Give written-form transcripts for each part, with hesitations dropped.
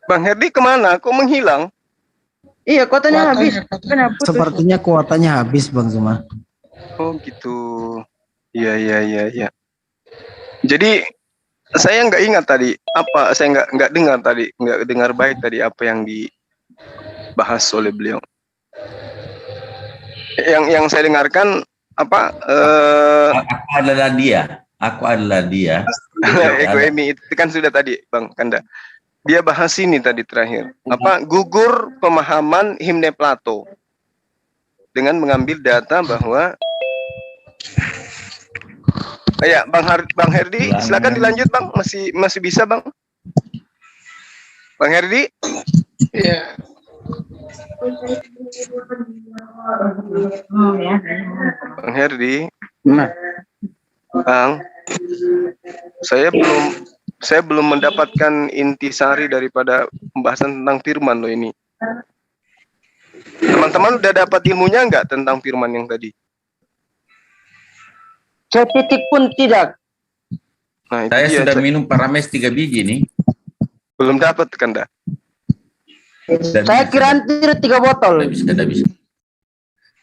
Bang Herdi kemana? Kok menghilang? Iya, kuotanya habis. Sepertinya kuotanya habis, Bang Zuma. Oh gitu. Iya. Jadi saya nggak ingat tadi apa. Saya nggak dengar tadi, nggak dengar baik tadi apa yang dibahas oleh beliau. Yang saya dengarkan apa? Aku adalah dia. Aku adalah dia. Ego Emi itu kan sudah tadi, Bang Kanda. Dia bahas ini tadi terakhir. Apa gugur pemahaman himne Plato dengan mengambil data bahwa ya Bang Herdi, silakan dilanjut Bang. Masih bisa Bang? Bang Herdi? Iya. Bang Herdi. Bang, saya belum mendapatkan intisari daripada pembahasan tentang firman loh ini. Teman-teman udah dapat ilmunya nggak tentang firman yang tadi? Setitik pun tidak. Nah, saya sudah minum Parames 3 biji nih. Belum dapat kan dah? Saya kira 3 botol. Sudah bisa.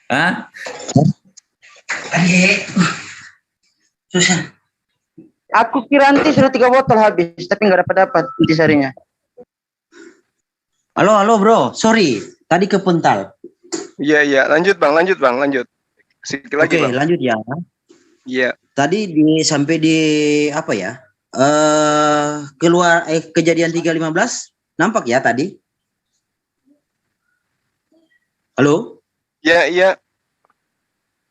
Hah? Susah. Aku kira sudah 3 botol habis, tapi nggak dapat intisarinya. Halo bro, sorry, tadi kepental. Iya, lanjut bang. Sedikit lagi Oke, bang. lanjut ya. Iya. Tadi sampai di apa ya? Keluar kejadian 3:15 nampak ya tadi? Halo? Iya.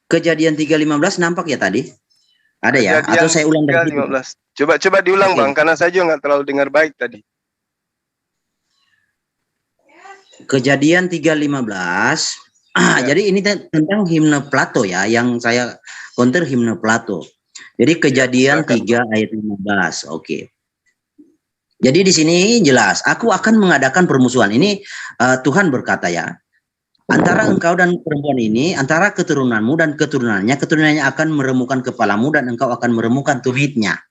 Kejadian 3:15 nampak ya tadi? Ada ya? Atau saya ulang dari 15. Coba diulang bang, karena saya juga nggak terlalu dengar baik tadi. Kejadian 3:15. Jadi ini tentang himne Plato ya, yang saya counter himne Plato. Jadi kejadian 3 ayat 15. Oke. Jadi di sini jelas, aku akan mengadakan permusuhan. Ini Tuhan berkata ya, antara engkau dan perempuan ini, antara keturunanmu dan keturunannya akan meremukkan kepalamu dan engkau akan meremukkan tumitnya.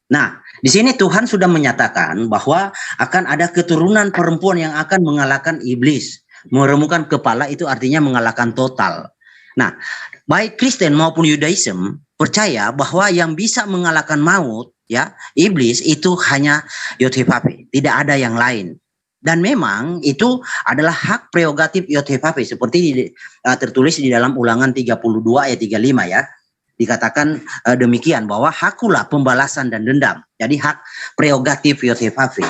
Nah, di sini Tuhan sudah menyatakan bahwa akan ada keturunan perempuan yang akan mengalahkan iblis. Meremukkan kepala itu artinya mengalahkan total. Nah, baik Kristen maupun Yudaism percaya bahwa yang bisa mengalahkan maut, ya, iblis itu hanya Yod-Heh-Vaveh, tidak ada yang lain. Dan memang itu adalah hak prerogatif Yod-Heh-Vaveh seperti tertulis di dalam Ulangan 32 ayat 35 ya. Dikatakan demikian bahwa hakulah pembalasan dan dendam. Jadi hak prerogatif Yod-Heh-Vaveh.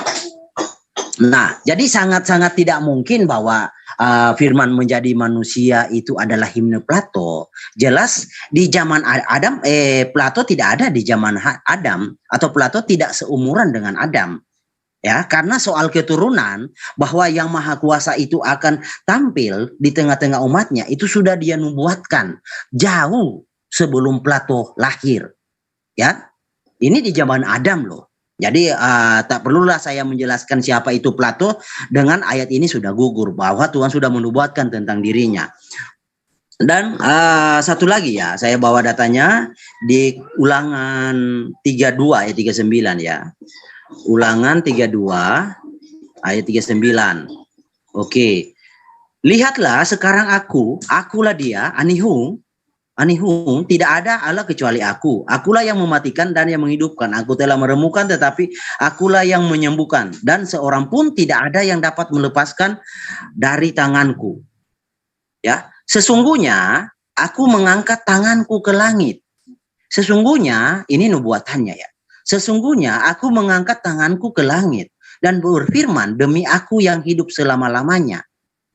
Nah, jadi sangat-sangat tidak mungkin bahwa firman menjadi manusia itu adalah himne Plato. Jelas di zaman Adam, Plato tidak ada di zaman Adam, atau Plato tidak seumuran dengan Adam. Ya, karena soal keturunan bahwa yang maha kuasa itu akan tampil di tengah-tengah umatnya itu sudah dia nubuatkan jauh sebelum Plato lahir. Ya, ini di zaman Adam loh. Jadi tak perlulah saya menjelaskan siapa itu Plato, dengan ayat ini sudah gugur bahwa Tuhan sudah menubuatkan tentang dirinya. Dan satu lagi ya, saya bawa datanya di Ulangan 32 ayat 39 ya. Ulangan 32 ayat 39. Oke. Lihatlah sekarang akulah dia, Anihung, tidak ada Allah kecuali aku. Akulah yang mematikan dan yang menghidupkan. Aku telah meremukkan tetapi akulah yang menyembuhkan. Dan seorang pun tidak ada yang dapat melepaskan dari tanganku. Ya, sesungguhnya aku mengangkat tanganku ke langit. Sesungguhnya, ini nubuatannya ya. Sesungguhnya aku mengangkat tanganku ke langit dan berfirman demi aku yang hidup selama-lamanya.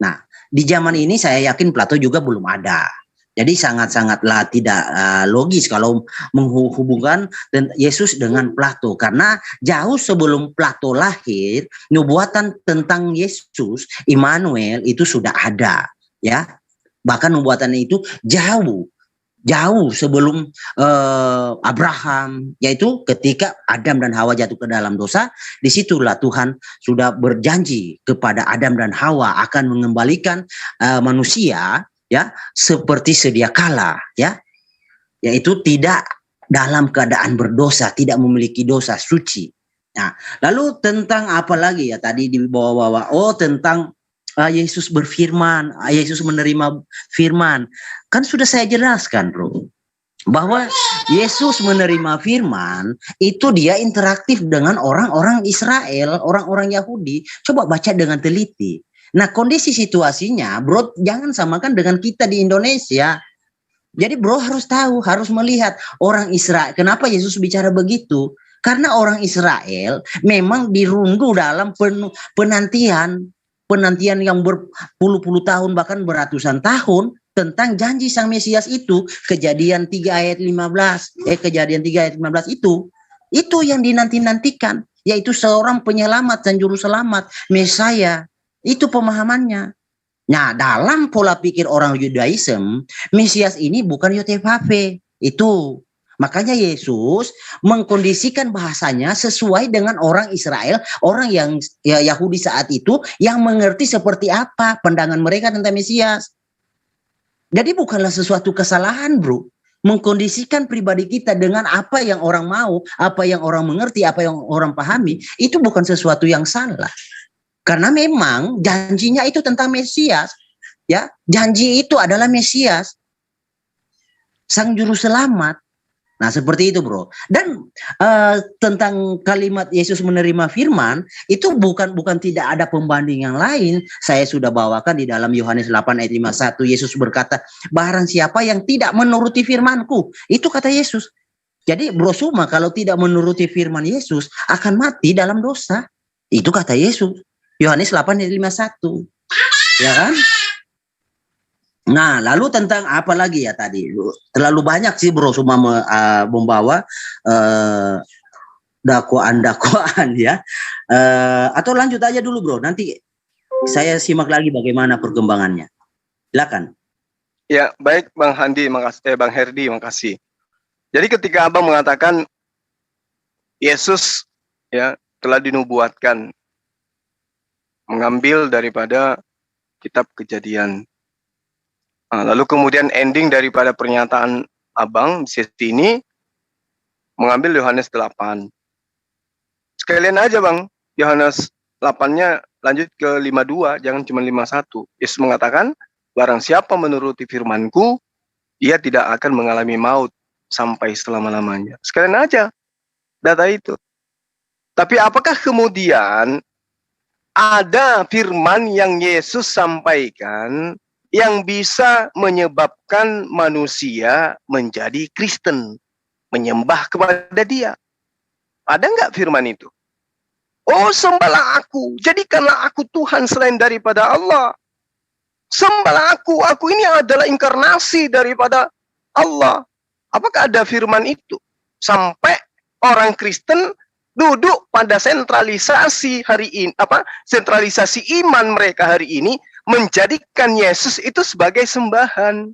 Nah, di zaman ini saya yakin Plato juga belum ada. Jadi sangat-sangatlah tidak logis kalau menghubungkan Yesus dengan Plato. Karena jauh sebelum Plato lahir, nubuatan tentang Yesus, Immanuel itu sudah ada. Ya, bahkan nubuatan itu jauh sebelum Abraham, yaitu ketika Adam dan Hawa jatuh ke dalam dosa. Disitulah Tuhan sudah berjanji kepada Adam dan Hawa akan mengembalikan manusia ya seperti sedia kala ya, yaitu tidak dalam keadaan berdosa, tidak memiliki dosa, suci. Nah, lalu tentang apa lagi ya tadi di bawah-bawah? Oh, tentang Yesus berfirman, Yesus menerima firman. Kan sudah saya jelaskan, Bro, bahwa Yesus menerima firman itu dia interaktif dengan orang-orang Israel, orang-orang Yahudi. Coba baca dengan teliti. Nah, kondisi situasinya, Bro, jangan samakan dengan kita di Indonesia. Jadi Bro harus tahu, harus melihat orang Israel. Kenapa Yesus bicara begitu? Karena orang Israel memang dirunggu dalam penantian yang berpuluh-puluh tahun, bahkan beratusan tahun tentang janji Sang Mesias itu. Kejadian 3 ayat 15, Kejadian 3 ayat 15 itu yang dinanti-nantikan, yaitu seorang penyelamat dan juru selamat, Mesaya. Itu pemahamannya. Nah, dalam pola pikir orang Yudaism, Mesias ini bukan Yotevave. Itu makanya Yesus mengkondisikan bahasanya sesuai dengan orang Israel, orang yang Yahudi saat itu, yang mengerti seperti apa pandangan mereka tentang Mesias. Jadi bukanlah sesuatu kesalahan, Bro, mengkondisikan pribadi kita dengan apa yang orang mau, apa yang orang mengerti, apa yang orang pahami. Itu bukan sesuatu yang salah. Karena memang janjinya itu tentang Mesias, ya. Janji itu adalah Mesias, Sang Juru Selamat. Nah, seperti itu, Bro. Dan tentang kalimat Yesus menerima firman, itu bukan tidak ada pembanding yang lain. Saya sudah bawakan di dalam Yohanes 8 ayat 51. Yesus berkata, barang siapa yang tidak menuruti firmanku, itu kata Yesus. Jadi, Bro Suma, kalau tidak menuruti firman Yesus, akan mati dalam dosa. Itu kata Yesus. Yohanes 8 ayat 51. Ya kan? Nah, lalu tentang apa lagi ya tadi? Terlalu banyak sih, Bro, cuma membawa dakwaan ya. Atau lanjut aja dulu, Bro. Nanti saya simak lagi bagaimana perkembangannya. Silakan. Ya, baik Bang Handi, makasih. Bang Herdi, makasih. Jadi ketika Abang mengatakan Yesus ya telah dinubuatkan mengambil daripada kitab Kejadian. Nah, lalu kemudian ending daripada pernyataan Abang di sesi ini mengambil Yohanes 8. Sekalian aja Bang, Yohanes 8-nya lanjut ke 52, jangan cuma 51. Yesus mengatakan, barang siapa menuruti firman-Ku, ia tidak akan mengalami maut sampai selama-lamanya. Sekalian aja data itu. Tapi apakah kemudian ada firman yang Yesus sampaikan yang bisa menyebabkan manusia menjadi Kristen, menyembah kepada Dia? Ada nggak firman itu? Oh, sembahlah aku, jadikanlah aku Tuhan selain daripada Allah. Sembahlah aku ini adalah inkarnasi daripada Allah. Apakah ada firman itu? Sampai orang Kristen duduk pada sentralisasi hari ini, sentralisasi iman mereka hari ini, menjadikan Yesus itu sebagai sembahan.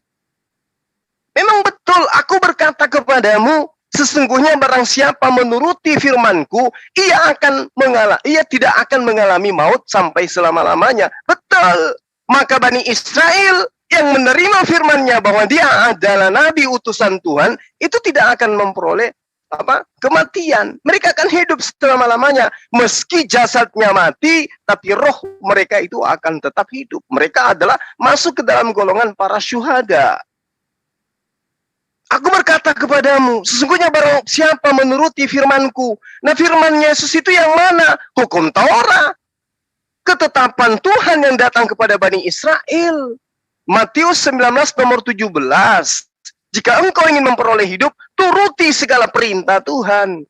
Memang betul, aku berkata kepadamu, sesungguhnya barang siapa menuruti firman-Ku, ia tidak akan mengalami maut sampai selama-lamanya. Betul. Maka Bani Israel yang menerima firman-Nya bahwa dia adalah nabi utusan Tuhan, itu tidak akan memperoleh kematian. Mereka akan hidup selama-lamanya. Meski jasadnya mati, tapi roh mereka itu akan tetap hidup. Mereka adalah masuk ke dalam golongan para syuhada. Aku berkata kepadamu, sesungguhnya barang siapa menuruti firman-Ku. Nah, firman Yesus itu yang mana? Hukum Taurat. Ketetapan Tuhan yang datang kepada Bani Israel. Matius 19 nomor 17. Jika engkau ingin memperoleh hidup, turuti segala perintah Tuhan.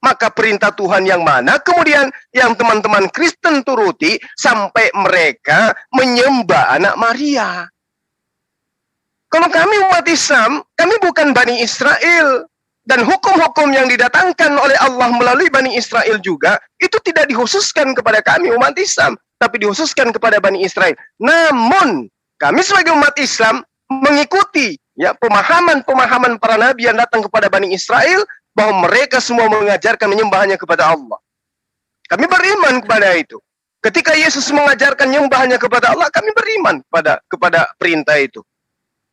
Maka perintah Tuhan yang mana? Kemudian yang teman-teman Kristen turuti sampai mereka menyembah anak Maria. Kalau kami umat Islam, kami bukan Bani Israel. Dan hukum-hukum yang didatangkan oleh Allah melalui Bani Israel juga, itu tidak dikhususkan kepada kami umat Islam, tapi dikhususkan kepada Bani Israel. Namun, kami sebagai umat Islam mengikuti ya pemahaman para nabi yang datang kepada Bani Israel, bahwa mereka semua mengajarkan menyembahnya kepada Allah. Kami beriman kepada itu. Ketika Yesus mengajarkan menyembahnya kepada Allah, kami beriman kepada perintah itu.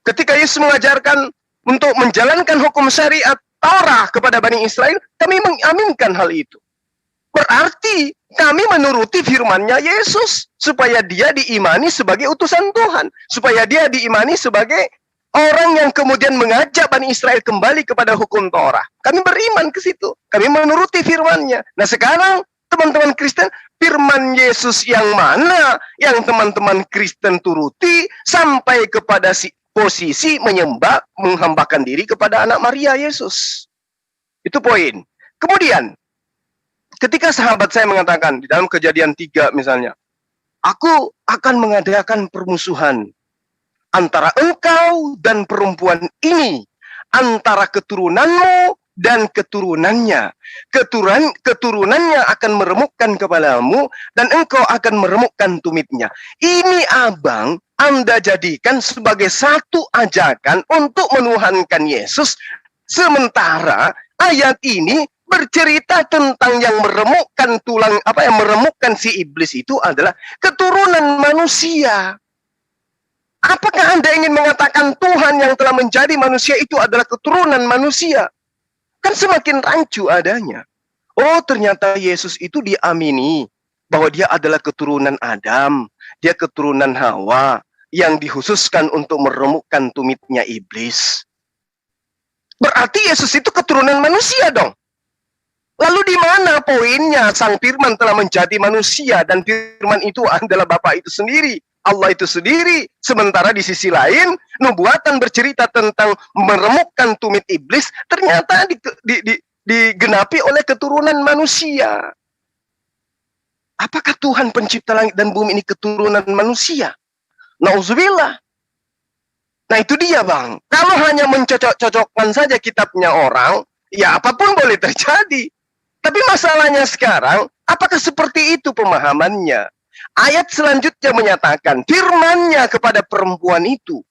Ketika Yesus mengajarkan untuk menjalankan hukum syariat Taurat kepada Bani Israel, kami mengaminkan hal itu. Berarti kami menuruti firman-Nya Yesus supaya dia diimani sebagai utusan Tuhan, supaya dia diimani sebagai orang yang kemudian mengajak Bani Israel kembali kepada hukum Torah. Kami beriman ke situ, kami menuruti firman-Nya. Nah sekarang teman-teman Kristen, firman Yesus yang mana yang teman-teman Kristen turuti sampai kepada posisi menyembah, menghambakan diri kepada anak Maria Yesus. Itu poin. Kemudian ketika sahabat saya mengatakan di dalam Kejadian 3 misalnya, aku akan mengadakan permusuhan antara engkau dan perempuan ini, antara keturunanmu dan keturunannya. Keturunannya akan meremukkan kepalamu dan engkau akan meremukkan tumitnya. Ini abang Anda jadikan sebagai satu ajakan untuk menuhankan Yesus, sementara ayat ini bercerita tentang yang meremukkan meremukkan si iblis itu adalah keturunan manusia. Apakah Anda ingin mengatakan Tuhan yang telah menjadi manusia itu adalah keturunan manusia? Kan semakin rancu adanya. Oh, ternyata Yesus itu diamini bahwa dia adalah keturunan Adam, dia keturunan Hawa yang dikhususkan untuk meremukkan tumitnya iblis. Berarti Yesus itu keturunan manusia dong. Lalu di mana poinnya Sang Firman telah menjadi manusia dan Firman itu adalah Bapa itu sendiri, Allah itu sendiri. Sementara di sisi lain, nubuatan bercerita tentang meremukkan tumit iblis ternyata digenapi oleh keturunan manusia. Apakah Tuhan pencipta langit dan bumi ini keturunan manusia? Nauzubillah. Nah itu dia bang. Kalau hanya mencocok-cocokkan saja kitabnya orang, ya apapun boleh terjadi. Tapi masalahnya sekarang, apakah seperti itu pemahamannya? Ayat selanjutnya menyatakan, firman-Nya kepada perempuan itu,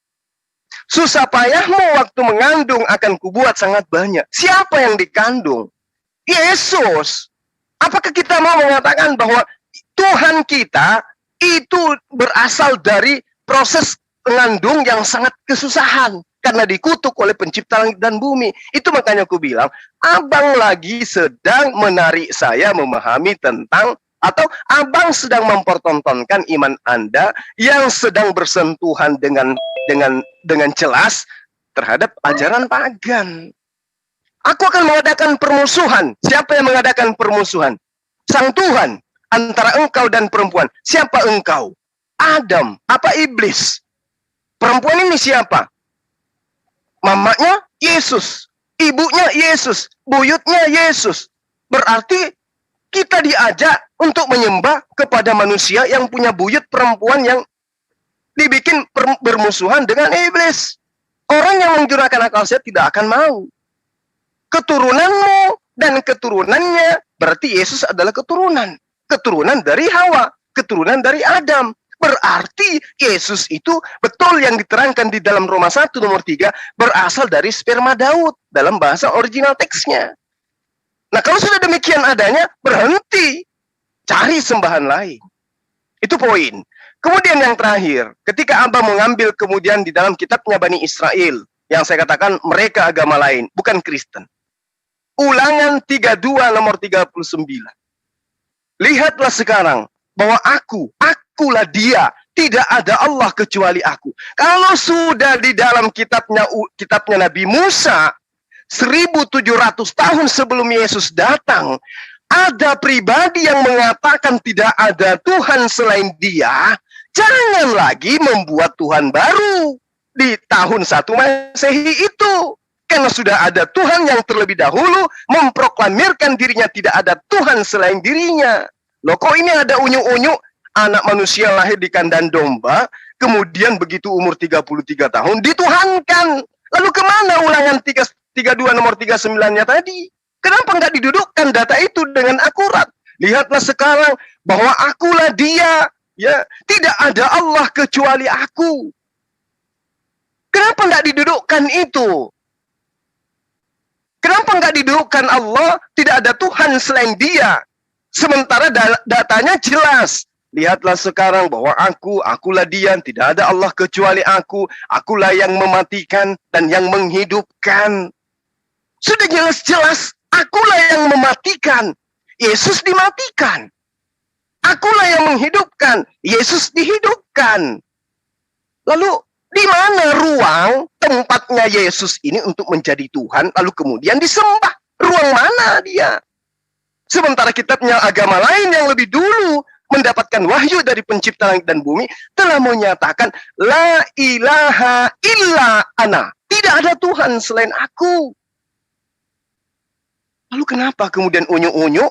susah payahmu waktu mengandung akan kubuat sangat banyak. Siapa yang dikandung? Yesus. Apakah kita mau mengatakan bahwa Tuhan kita itu berasal dari proses mengandung yang sangat kesusahan? Karena dikutuk oleh pencipta langit dan bumi. Itu makanya aku bilang, abang lagi sedang menarik saya memahami tentang, atau abang sedang mempertontonkan iman Anda yang sedang bersentuhan dengan jelas terhadap ajaran pagan. Aku akan mengadakan permusuhan. Siapa yang mengadakan permusuhan? Sang Tuhan antara engkau dan perempuan. Siapa engkau? Adam. Apa iblis? Perempuan ini siapa? Mamanya Yesus, ibunya Yesus, buyutnya Yesus. Berarti kita diajak untuk menyembah kepada manusia yang punya buyut perempuan yang dibikin bermusuhan dengan iblis. Orang yang menggunakan akal sehat tidak akan mau. Keturunanmu dan keturunannya, berarti Yesus adalah keturunan. Keturunan dari Hawa, keturunan dari Adam. Berarti Yesus itu betul yang diterangkan di dalam Roma 1 nomor 3 berasal dari sperma Daud dalam bahasa original teksnya. Nah kalau sudah demikian adanya, berhenti. Cari sembahan lain. Itu poin. Kemudian yang terakhir, ketika Abah mengambil kemudian di dalam kitabnya Bani Israel, yang saya katakan mereka agama lain, bukan Kristen. Ulangan 32 nomor 39. Lihatlah sekarang bahwa akulah dia, tidak ada Allah kecuali aku. Kalau sudah di dalam kitabnya Nabi Musa 1700 tahun sebelum Yesus datang, ada pribadi yang mengatakan tidak ada Tuhan selain dia, jangan lagi membuat Tuhan baru di tahun 1 Masehi itu. Karena sudah ada Tuhan yang terlebih dahulu memproklamirkan dirinya tidak ada Tuhan selain dirinya. Loh kok ini ada unyu-unyu anak manusia lahir di kandang domba, kemudian begitu umur 33 tahun dituhankan. Lalu kemana ulangan 32 nomor 39-nya tadi? Kenapa nggak didudukkan data itu dengan akurat? Lihatlah sekarang bahwa akulah dia, ya, tidak ada Allah kecuali aku. Kenapa nggak didudukkan itu? Kenapa nggak didudukkan Allah, tidak ada Tuhan selain dia? Sementara datanya jelas. Lihatlah sekarang bahwa akulah dia, tidak ada Allah kecuali akulah yang mematikan dan yang menghidupkan. Sudah jelas-jelas, akulah yang mematikan. Yesus dimatikan. Akulah yang menghidupkan, Yesus dihidupkan. Lalu di mana ruang tempatnya Yesus ini untuk menjadi Tuhan lalu kemudian disembah? Ruang mana dia? Sementara kitabnya agama lain yang lebih dulu mendapatkan wahyu dari pencipta langit dan bumi telah menyatakan la ilaha illa ana. Tidak ada Tuhan selain aku. Lalu kenapa kemudian unyu-unyu?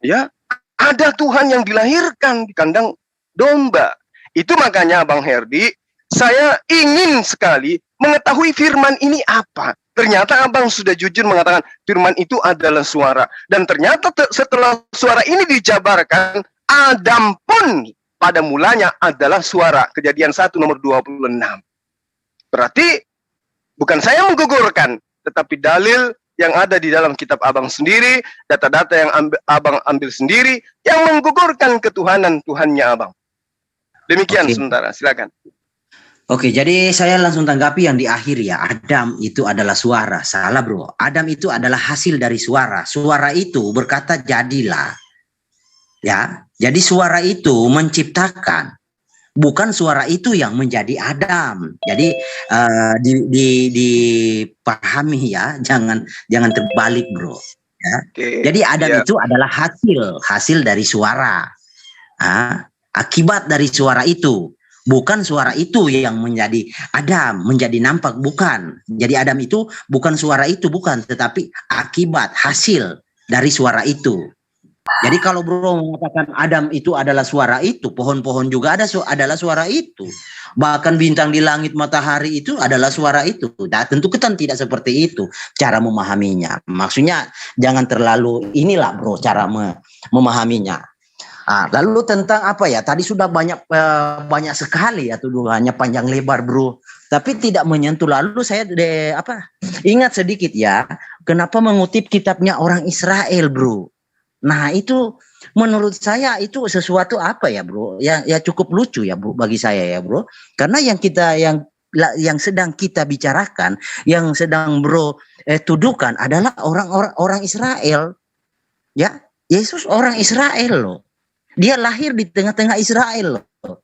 Ya, ada Tuhan yang dilahirkan di kandang domba. Itu makanya Bang Herdi, saya ingin sekali mengetahui firman ini apa. Ternyata Abang sudah jujur mengatakan firman itu adalah suara. Dan ternyata setelah suara ini dijabarkan, Adam pun pada mulanya adalah suara. Kejadian 1 nomor 26. Berarti bukan saya menggugurkan, tetapi dalil yang ada di dalam kitab Abang sendiri, data-data yang Abang ambil sendiri, yang menggugurkan ketuhanan Tuhannya Abang. Demikian sementara, silakan. Oke, jadi saya langsung tanggapi yang di akhir ya. Adam itu adalah suara. Salah bro. Adam itu adalah hasil dari suara. Suara itu berkata jadilah. Ya, jadi suara itu menciptakan. Bukan suara itu yang menjadi Adam. Jadi dipahami ya, jangan terbalik bro. Ya. Jadi Adam itu adalah hasil dari suara. Akibat dari suara itu. Bukan suara itu yang menjadi Adam, menjadi nampak, bukan. Jadi Adam itu bukan suara itu, bukan. Tetapi akibat, hasil dari suara itu. Jadi kalau bro mengatakan Adam itu adalah suara itu, pohon-pohon juga adalah suara itu. Bahkan bintang di langit, matahari itu adalah suara itu. Nah, tentu kan tidak seperti itu cara memahaminya. Maksudnya jangan terlalu inilah bro cara memahaminya. Lalu tentang apa ya? Tadi sudah banyak sekali ya tuduhannya panjang lebar bro. Tapi tidak menyentuh. Lalu saya ingat sedikit ya. Kenapa mengutip kitabnya orang Israel bro? Nah itu menurut saya itu sesuatu apa ya bro? Ya cukup lucu ya bro bagi saya ya bro. Karena yang sedang kita bicarakan, yang sedang bro tuduhkan adalah orang Israel. Ya, Yesus orang Israel loh. Dia lahir di tengah-tengah Israel loh.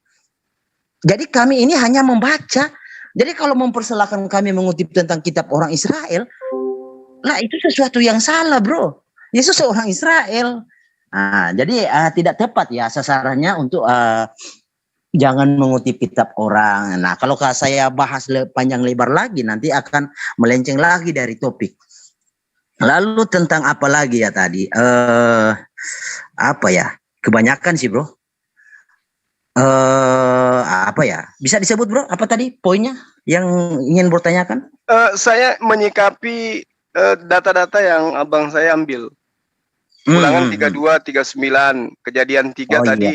Jadi kami ini hanya membaca. Jadi kalau mempersilahkan kami mengutip tentang kitab orang Israel, lah itu sesuatu yang salah bro. Yesus seorang Israel. Jadi tidak tepat ya sasarannya untuk jangan mengutip kitab orang. Nah kalau saya bahas panjang lebar lagi nanti akan melenceng lagi dari topik. Lalu tentang apa lagi ya tadi? Apa ya? Kebanyakan sih bro. Apa ya? Bisa disebut bro? Apa tadi poinnya yang ingin bro tanyakan? Saya menyikapi data-data yang abang saya ambil. Ulangan 32, 39, kejadian 3 tadi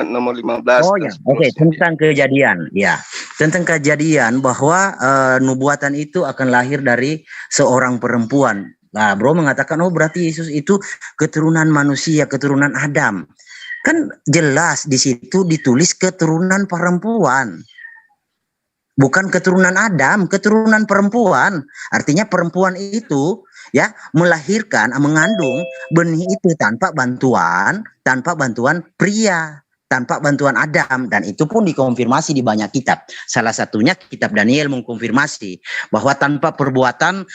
nomor 15. Oh ya, oke. Tentang kejadian, ya. Tentang kejadian bahwa nubuatan itu akan lahir dari seorang perempuan. Nah, bro mengatakan, oh berarti Yesus itu keturunan manusia, keturunan Adam. Kan jelas di situ ditulis keturunan perempuan. Bukan keturunan Adam, keturunan perempuan. Artinya perempuan itu ya melahirkan, mengandung benih itu tanpa bantuan pria, tanpa bantuan Adam, dan itu pun dikonfirmasi di banyak kitab. Salah satunya kitab Daniel mengkonfirmasi bahwa tanpa perbuatan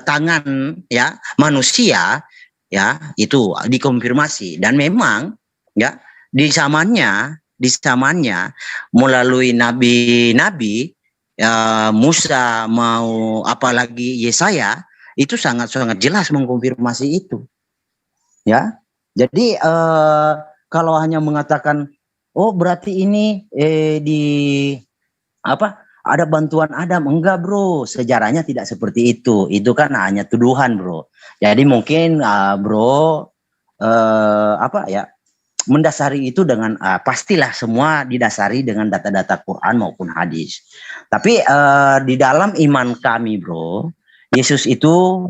tangan ya manusia ya itu dikonfirmasi, dan memang ya di zamannya melalui nabi-nabi Musa mau apalagi Yesaya itu sangat-sangat jelas mengkonfirmasi itu. Ya. Jadi kalau hanya mengatakan oh berarti ini ada bantuan Adam, enggak bro, sejarahnya tidak seperti itu. Itu kan hanya tuduhan bro. Jadi mungkin bro mendasari itu dengan pastilah semua didasari dengan data-data Quran maupun hadis. Tapi di dalam iman kami bro, Yesus itu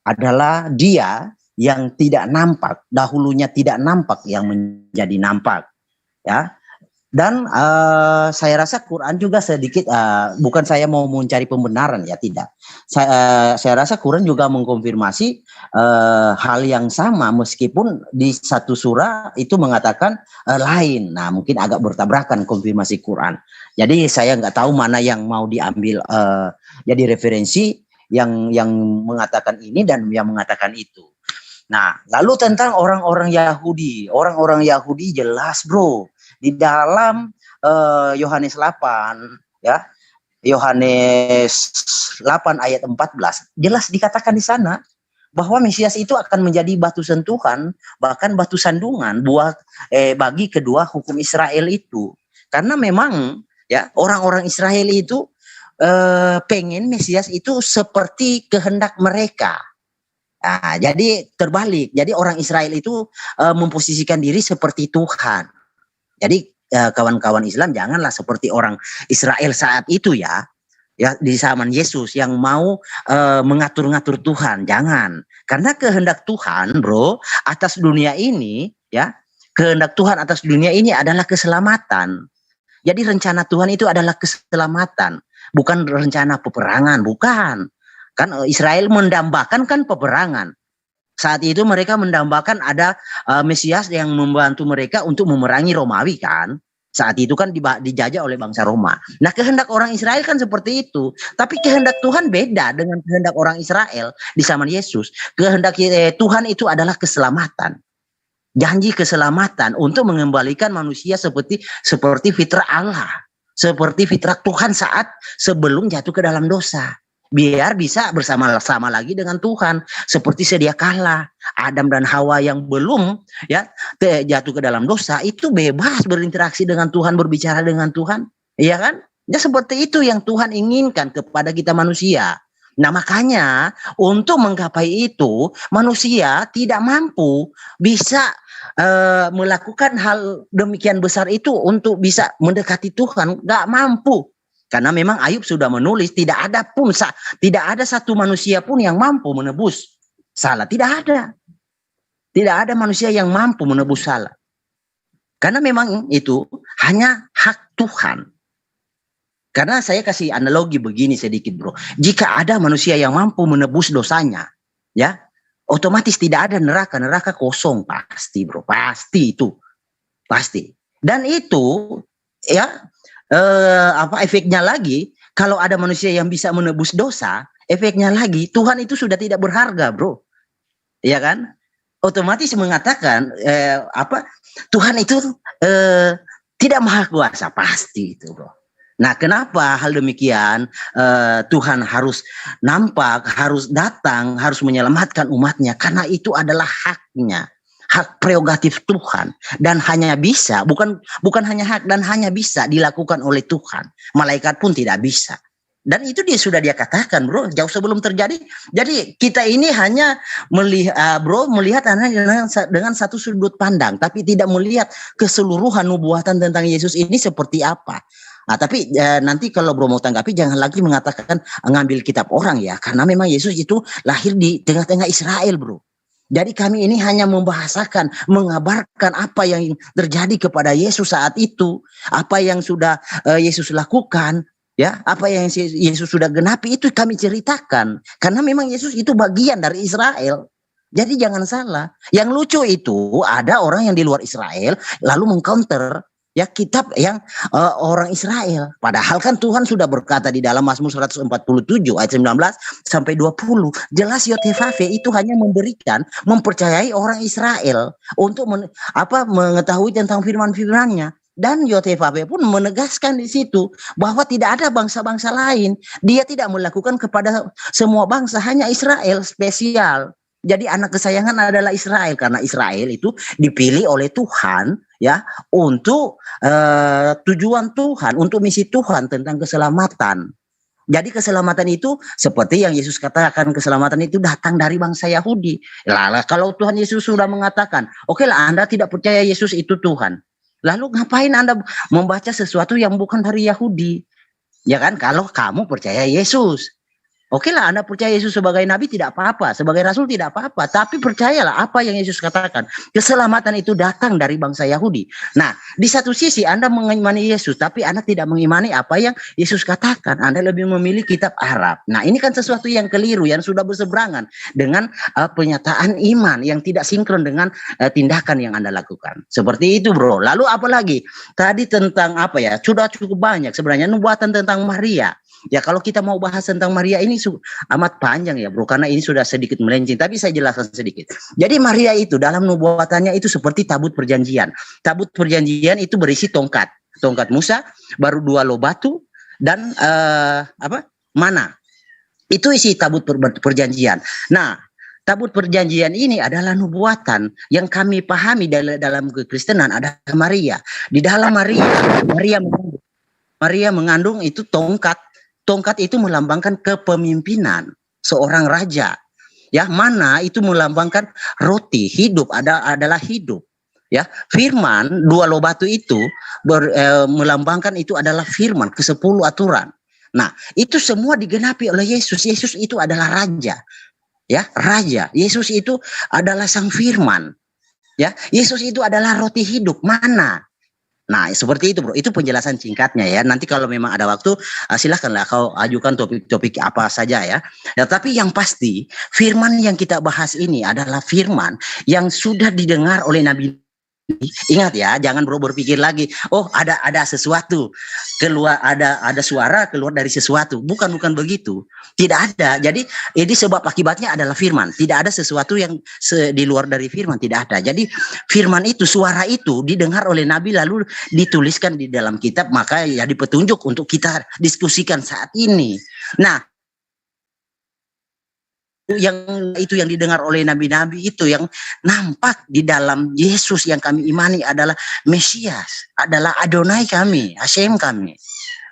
adalah dia yang tidak nampak, dahulunya tidak nampak yang menjadi nampak. Ya, Dan saya rasa Quran juga sedikit, bukan saya mau mencari pembenaran ya, tidak. Saya rasa Quran juga mengkonfirmasi hal yang sama meskipun di satu surah itu mengatakan lain. Nah mungkin agak bertabrakan konfirmasi Quran. Jadi saya nggak tahu mana yang mau diambil jadi referensi yang mengatakan ini dan yang mengatakan itu. Nah lalu tentang orang-orang Yahudi. Orang-orang Yahudi jelas bro. Di dalam Yohanes 8 ya, Yohanes 8 ayat 14 jelas dikatakan di sana bahwa Mesias itu akan menjadi batu sentuhan, bahkan batu sandungan buat bagi kedua hukum Israel itu. Karena memang ya orang-orang Israel itu pengen Mesias itu seperti kehendak mereka. Nah, jadi terbalik. Jadi orang Israel itu memposisikan diri seperti Tuhan. Jadi kawan-kawan Islam janganlah seperti orang Israel saat itu ya di zaman Yesus yang mau mengatur-ngatur Tuhan, jangan. Karena kehendak Tuhan, bro, atas dunia ini ya, kehendak Tuhan atas dunia ini adalah keselamatan. Jadi rencana Tuhan itu adalah keselamatan, bukan rencana peperangan, bukan. Kan Israel mendambakan kan peperangan. Saat itu mereka mendambakan ada Mesias yang membantu mereka untuk memerangi Romawi kan. Saat itu kan dijajah oleh bangsa Roma. Nah kehendak orang Israel kan seperti itu. Tapi kehendak Tuhan beda dengan kehendak orang Israel di zaman Yesus. Kehendak Tuhan itu adalah keselamatan. Janji keselamatan untuk mengembalikan manusia seperti fitrah Allah. Seperti fitrah Tuhan saat sebelum jatuh ke dalam dosa. Biar bisa bersama-sama lagi dengan Tuhan. Seperti sedia kala Adam dan Hawa yang belum ya jatuh ke dalam dosa itu bebas berinteraksi dengan Tuhan, berbicara dengan Tuhan. Iya kan? Ya seperti itu yang Tuhan inginkan kepada kita manusia. Nah makanya untuk menggapai itu manusia tidak mampu bisa melakukan hal demikian besar itu untuk bisa mendekati Tuhan. Gak mampu. Karena memang Ayub sudah menulis tidak ada satu manusia pun yang mampu menebus salah. Tidak ada manusia yang mampu menebus salah. Karena memang itu hanya hak Tuhan. Karena saya kasih analogi begini sedikit bro. Jika ada manusia yang mampu menebus dosanya, ya otomatis tidak ada neraka. Neraka kosong pasti bro. Pasti itu. Pasti. Dan itu ya efeknya lagi kalau ada manusia yang bisa menebus dosa, efeknya lagi Tuhan itu sudah tidak berharga, bro. Ya kan? Otomatis mengatakan Tuhan itu tidak maha kuasa, pasti itu, bro. Nah, kenapa hal demikian Tuhan harus nampak, harus datang, harus menyelamatkan umatnya? Karena itu adalah haknya. Hak prerogatif Tuhan dan hanya bisa bukan hanya hak dan hanya bisa dilakukan oleh Tuhan. Malaikat pun tidak bisa. Dan itu dia katakan, bro, jauh sebelum terjadi. Jadi kita ini hanya melihat dengan satu sudut pandang, tapi tidak melihat keseluruhan nubuatan tentang Yesus ini seperti apa. Nah, tapi nanti kalau bro mau tanggapi jangan lagi mengatakan ngambil kitab orang ya, karena memang Yesus itu lahir di tengah-tengah Israel, bro. Jadi kami ini hanya membahasakan, mengabarkan apa yang terjadi kepada Yesus saat itu, apa yang sudah Yesus lakukan, ya, apa yang Yesus sudah genapi itu kami ceritakan. Karena memang Yesus itu bagian dari Israel. Jadi jangan salah. Yang lucu itu ada orang yang di luar Israel lalu mengcounter ya kitab yang orang Israel. Padahal kan Tuhan sudah berkata di dalam Mazmur 147 ayat 19 sampai 20. Jelas Yotefave itu hanya mempercayai orang Israel untuk mengetahui tentang firman-firmannya. Dan Yotefave pun menegaskan di situ bahwa tidak ada bangsa-bangsa lain. Dia tidak melakukan kepada semua bangsa, hanya Israel spesial. Jadi anak kesayangan adalah Israel karena Israel itu dipilih oleh Tuhan ya untuk tujuan Tuhan, untuk misi Tuhan tentang keselamatan. Jadi keselamatan itu seperti yang Yesus katakan, keselamatan itu datang dari bangsa Yahudi. Lalu kalau Tuhan Yesus sudah mengatakan, oke lah Anda tidak percaya Yesus itu Tuhan. Lalu ngapain Anda membaca sesuatu yang bukan dari Yahudi? Ya kan, kalau kamu percaya Yesus. Oke lah, Anda percaya Yesus sebagai nabi tidak apa-apa, sebagai rasul tidak apa-apa, tapi percayalah apa yang Yesus katakan. Keselamatan itu datang dari bangsa Yahudi. Nah, di satu sisi Anda mengimani Yesus, tapi Anda tidak mengimani apa yang Yesus katakan. Anda lebih memilih kitab Arab. Nah, ini kan sesuatu yang keliru, yang sudah berseberangan dengan penyataan iman yang tidak sinkron dengan tindakan yang Anda lakukan. Seperti itu, bro. Lalu apa lagi? Tadi tentang apa ya? Sudah cukup banyak sebenarnya nubuatan tentang Maria. Ya, kalau kita mau bahas tentang Maria ini amat panjang ya bro, karena ini sudah sedikit melenceng, tapi saya jelaskan sedikit. Jadi Maria itu dalam nubuatannya itu seperti tabut perjanjian. Tabut perjanjian itu berisi tongkat Musa, baru 2 loh batu, dan mana. Itu isi tabut perjanjian. Nah, tabut perjanjian ini adalah nubuatan yang kami pahami dalam kekristenan ada Maria. Di dalam Maria mengandung itu tongkat. Tongkat itu melambangkan kepemimpinan seorang raja. Ya, mana itu melambangkan roti, hidup adalah hidup. Ya, firman 2 loh batu itu melambangkan itu adalah firman ke-10 aturan. Nah, itu semua digenapi oleh Yesus. Yesus itu adalah raja. Ya, raja. Yesus itu adalah sang firman. Ya, Yesus itu adalah roti hidup. Mana? Nah, seperti itu bro, itu penjelasan singkatnya ya. Nanti kalau memang ada waktu, silahkanlah kau ajukan topik-topik apa saja ya. Ya, tapi yang pasti, firman yang kita bahas ini adalah firman yang sudah didengar oleh Nabi. Ingat ya, jangan bro berpikir lagi, oh ada sesuatu keluar, ada suara keluar dari sesuatu. Bukan begitu. Tidak ada. Jadi ini sebab akibatnya adalah firman. Tidak ada sesuatu yang di luar dari firman, tidak ada. Jadi firman itu, suara itu didengar oleh Nabi lalu dituliskan di dalam kitab, maka jadi petunjuk untuk kita diskusikan saat ini. Nah, yang didengar oleh nabi-nabi itu yang nampak di dalam Yesus yang kami imani adalah Mesias, adalah Adonai kami, Hashem kami.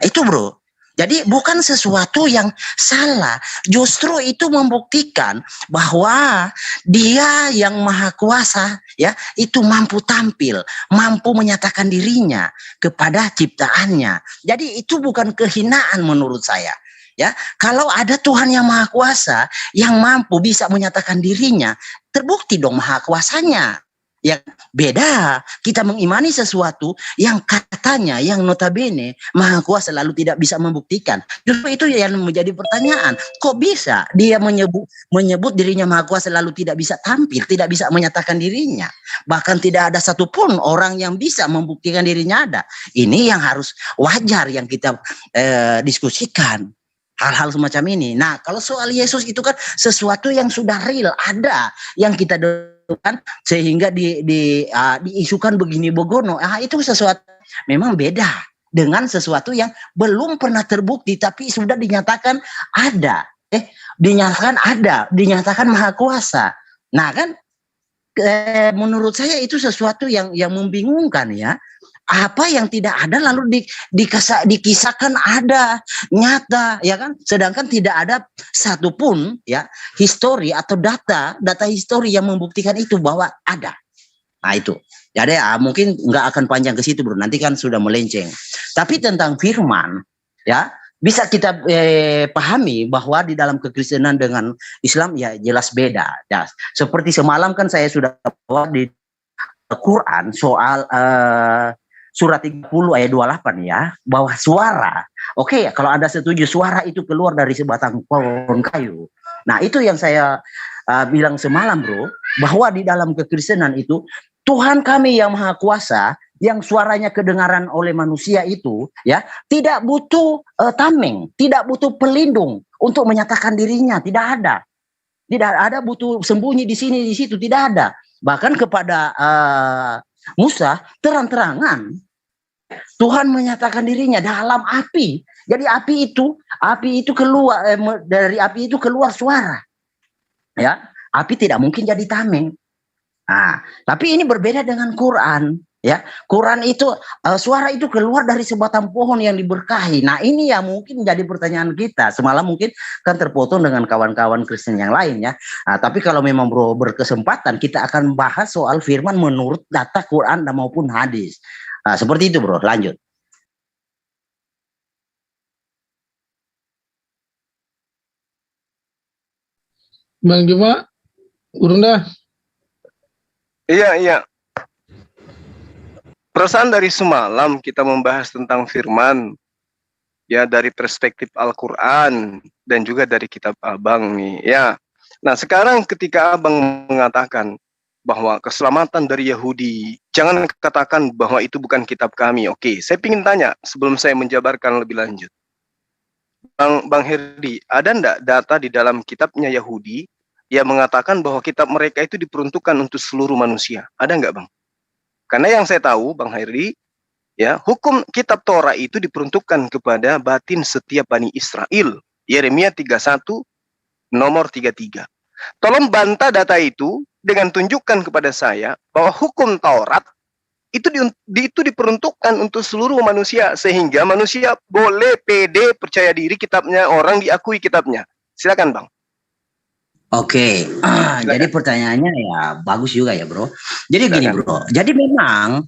Itu bro. Jadi bukan sesuatu yang salah, justru itu membuktikan bahwa Dia yang Maha Kuasa ya, itu mampu tampil, mampu menyatakan dirinya kepada ciptaannya. Jadi itu bukan kehinaan menurut saya. Ya, kalau ada Tuhan yang Maha Kuasa yang mampu bisa menyatakan dirinya, terbukti dong Maha Kuasanya. Yang beda, kita mengimani sesuatu yang katanya, yang notabene Maha Kuasa lalu tidak bisa membuktikan. Justru itu yang menjadi pertanyaan. Kok bisa dia menyebut dirinya Maha Kuasa lalu tidak bisa tampil, tidak bisa menyatakan dirinya? Bahkan tidak ada satupun orang yang bisa membuktikan dirinya ada. Ini yang harus wajar yang kita diskusikan. Hal-hal semacam ini. Nah, kalau soal Yesus itu kan sesuatu yang sudah real, ada yang kita dengarkan sehingga diisukan begini begono. Itu sesuatu memang beda dengan sesuatu yang belum pernah terbukti tapi sudah dinyatakan ada. Dinyatakan Maha Kuasa. Nah, kan menurut saya itu sesuatu yang membingungkan ya. Apa yang tidak ada lalu dikisahkan ada, nyata ya kan, sedangkan tidak ada satupun ya histori atau data histori yang membuktikan itu bahwa ada. Nah itu jadi mungkin nggak akan panjang ke situ bro, nanti kan sudah melenceng. Tapi tentang firman ya bisa kita pahami bahwa di dalam kekristenan dengan Islam ya jelas beda ya. Seperti semalam kan saya sudah bawa di Quran soal Surat 30 ayat 28 ya, bahwa suara, oke, kalau Anda setuju suara itu keluar dari sebatang pohon kayu. Nah, itu yang saya bilang semalam bro, bahwa di dalam kekristenan itu Tuhan kami yang Maha Kuasa, yang suaranya kedengaran oleh manusia itu ya, tidak butuh tameng, tidak butuh pelindung untuk menyatakan dirinya, tidak ada. Tidak ada butuh sembunyi di sini di situ, tidak ada. Bahkan kepada Musa terang-terangan Tuhan menyatakan dirinya dalam api. Jadi api itu keluar dari api itu keluar suara. Ya, api tidak mungkin jadi tameng. Nah, tapi ini berbeda dengan Quran. Ya, Quran itu suara itu keluar dari sebatang pohon yang diberkahi. Nah, ini ya mungkin jadi pertanyaan kita. Semalam mungkin kan terpotong dengan kawan-kawan Kristen yang lain ya. Nah, tapi kalau memang bro berkesempatan kita akan bahas soal firman menurut data Quran dan maupun hadis. Nah, seperti itu bro, lanjut. Bang Juma, urung dah. Iya. Perasaan dari semalam kita membahas tentang firman, ya dari perspektif Al-Quran dan juga dari kitab Abang nih, ya. Nah sekarang ketika Abang mengatakan bahwa keselamatan dari Yahudi, jangan katakan bahwa itu bukan kitab kami. Oke, saya ingin tanya sebelum saya menjabarkan lebih lanjut. Bang Herdi, ada enggak data di dalam kitabnya Yahudi yang mengatakan bahwa kitab mereka itu diperuntukkan untuk seluruh manusia? Ada enggak, Bang? Karena yang saya tahu, Bang Herdi, ya, hukum kitab Torah itu diperuntukkan kepada batin setiap Bani Israel. Yeremia 31 nomor 33. Tolong bantah data itu dengan tunjukkan kepada saya bahwa hukum Taurat itu diperuntukkan untuk seluruh manusia, sehingga manusia boleh pede percaya diri kitabnya, orang diakui kitabnya. Silakan, Bang. Oke, jadi pertanyaannya ya bagus juga ya bro. Jadi gini bro, jadi memang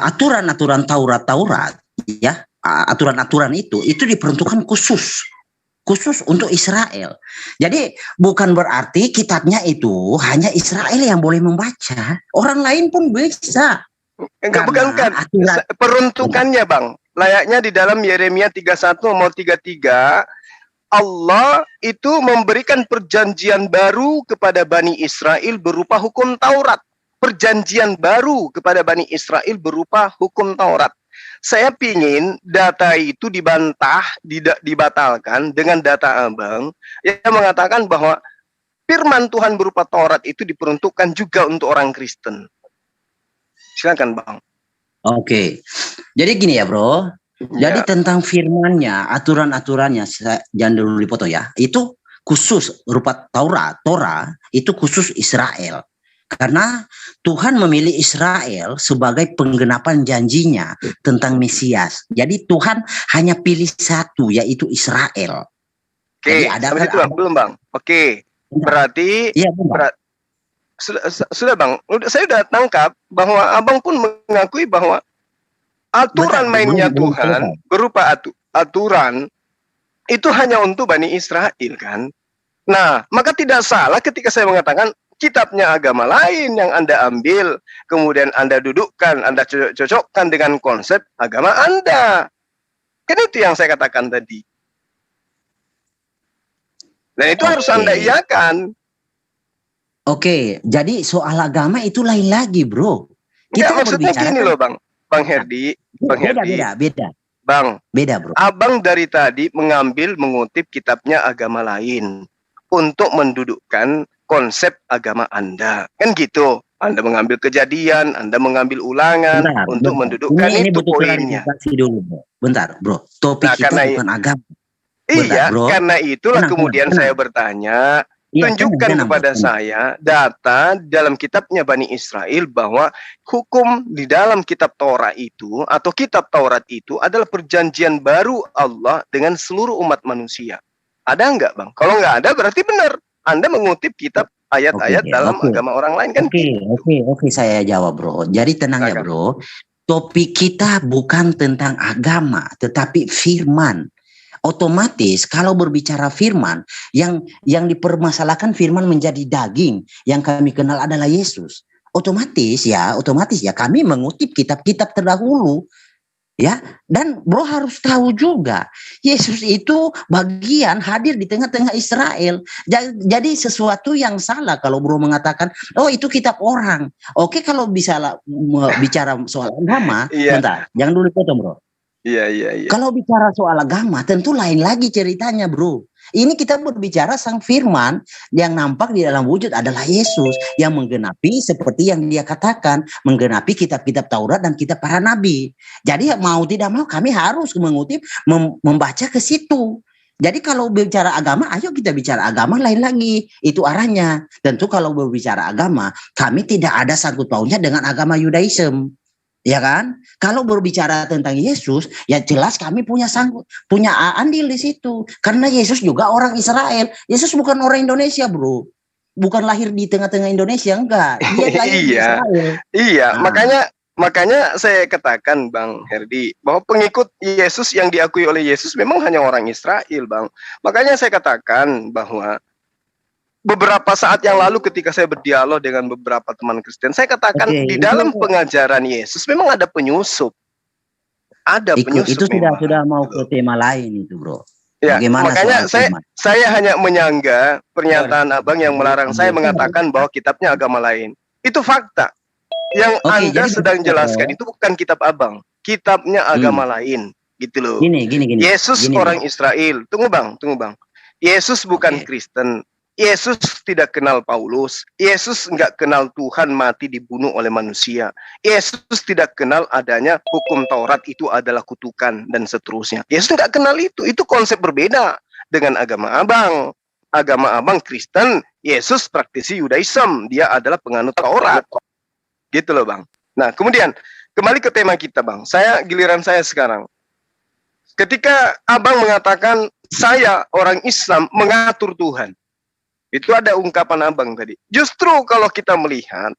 aturan-aturan Taurat ya, aturan-aturan itu diperuntukkan khusus untuk Israel. Jadi bukan berarti kitabnya itu hanya Israel yang boleh membaca, orang lain pun bisa. Enggak, bukan peruntukannya Bang. Layaknya di dalam Yeremia 31 nomor 33, Allah itu memberikan perjanjian baru kepada Bani Israel berupa hukum Taurat. Perjanjian baru kepada Bani Israel berupa hukum Taurat. Saya pingin data itu dibantah, dibatalkan dengan data Abang yang mengatakan bahwa firman Tuhan berupa Taurat itu diperuntukkan juga untuk orang Kristen. Silakan Bang. Oke, jadi gini ya bro. Jadi tentang firmannya, aturan-aturannya, jangan dulu dipoto ya. Itu khusus berupa Torah itu khusus Israel. Karena Tuhan memilih Israel sebagai penggenapan janjinya tentang Mesias. Jadi Tuhan hanya pilih satu, yaitu Israel. Oke, sampai itu belum Bang. Oke, berarti ya, sudah Bang. Saya sudah tangkap bahwa Abang pun mengakui bahwa aturan mainnya Tuhan berupa aturan itu hanya untuk Bani Israel kan. Nah, maka tidak salah ketika saya mengatakan kitabnya agama lain yang Anda ambil, kemudian Anda dudukkan, Anda cocokkan dengan konsep agama Anda. Kan itu yang saya katakan tadi. Dan itu harus Anda iakan. Oke, jadi soal agama itu lain lagi, bro. Kita maksudnya gini loh, Bang Herdi, beda. Bang, beda bro. Abang dari tadi mengutip kitabnya agama lain untuk mendudukkan konsep agama Anda, kan gitu. Anda mengambil Kejadian, Anda mengambil Ulangan untuk mendudukkan ini itu poinnya. Dulu, bro. Bentar, bro. Topik kita bukan agama. Iya, karena itulah kemudian saya bertanya. Tunjukkan kepada saya data dalam kitabnya Bani Israel bahwa hukum di dalam kitab Torah itu atau kitab Taurat itu adalah perjanjian baru Allah dengan seluruh umat manusia. Ada enggak Bang? Kalau enggak ada berarti benar. Anda mengutip kitab ayat-ayat dalam agama orang lain kan? Oke, saya jawab bro. Jadi tenang ya bro. Topik kita bukan tentang agama tetapi firman. Otomatis kalau berbicara firman yang dipermasalahkan firman menjadi daging yang kami kenal adalah Yesus. Otomatis ya kami mengutip kitab-kitab terdahulu ya, dan bro harus tahu juga Yesus itu bagian hadir di tengah-tengah Israel. Jadi sesuatu yang salah kalau bro mengatakan oh itu kitab orang. Oke, kalau bisa bicara soal agama, bentar, jangan dulu potong bro. Iya. Kalau bicara soal agama tentu lain lagi ceritanya bro. Ini kita berbicara sang firman yang nampak di dalam wujud adalah Yesus yang menggenapi seperti yang dia katakan, menggenapi kitab-kitab Taurat dan kitab para nabi. Jadi mau tidak mau kami harus mengutip, membaca ke situ. Jadi kalau bicara agama, ayo kita bicara agama lain lagi. Itu arahnya. Tentu kalau berbicara agama, kami tidak ada sangkut pautnya dengan agama Yudaism. Ya kan? Kalau berbicara tentang Yesus, ya jelas kami punya andil di situ. Karena Yesus juga orang Israel. Yesus bukan orang Indonesia, bro. Bukan lahir di tengah-tengah Indonesia, enggak. Dia lahir di Israel. Iya, makanya saya katakan Bang Herdi bahwa pengikut Yesus yang diakui oleh Yesus memang hanya orang Israel, Bang. Makanya saya katakan bahwa beberapa saat yang lalu ketika saya berdialog dengan beberapa teman Kristen, saya katakan Oke, di itu- dalam pengajaran Yesus memang ada penyusup. Ada penyusup Itu memang. sudah mau ke tema lain itu, Bro. Ya, Bagaimana makanya soal tema? saya hanya menyangga pernyataan Abang yang melarang saya mengatakan bahwa kitabnya agama lain. Itu fakta. Yang Oke, Anda jadi sedang begitu, jelaskan Bro. itu bukan kitab Abang. Kitabnya agama lain. Gitu loh. Gini. Yesus Gini, orang Bro. Israel. Tunggu bang. Yesus bukan Oke. Kristen. Yesus tidak kenal Paulus. Yesus nggak kenal Tuhan mati dibunuh oleh manusia. Yesus tidak kenal adanya hukum Taurat itu adalah kutukan dan seterusnya. Yesus tidak kenal itu. Itu konsep berbeda dengan agama Abang. Agama Abang Kristen, Yesus praktisi Yudaism. Dia adalah penganut Taurat. Gitu loh bang. Nah kemudian kembali ke tema kita bang. Giliran saya sekarang. Ketika Abang mengatakan saya orang Islam mengatur Tuhan. Itu ada ungkapan Abang tadi. Justru kalau kita melihat,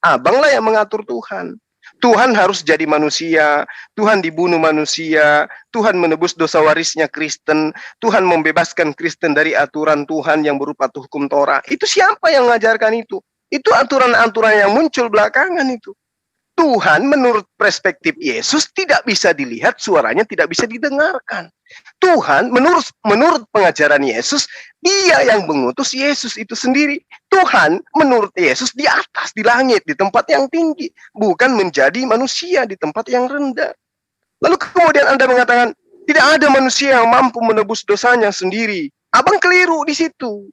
Abang lah yang mengatur Tuhan. Tuhan harus jadi manusia, Tuhan dibunuh manusia, Tuhan menebus dosa warisnya Kristen, Tuhan membebaskan Kristen dari aturan Tuhan yang berupa hukum Torah. Itu siapa yang mengajarkan itu? Itu aturan-aturan yang muncul belakangan itu. Tuhan menurut perspektif Yesus tidak bisa dilihat, suaranya tidak bisa didengarkan. Tuhan menurut pengajaran Yesus, dia yang mengutus Yesus itu sendiri. Tuhan menurut Yesus di atas, di langit, di tempat yang tinggi. Bukan menjadi manusia di tempat yang rendah. Lalu kemudian Anda mengatakan, tidak ada manusia yang mampu menebus dosanya sendiri. Abang keliru di situ.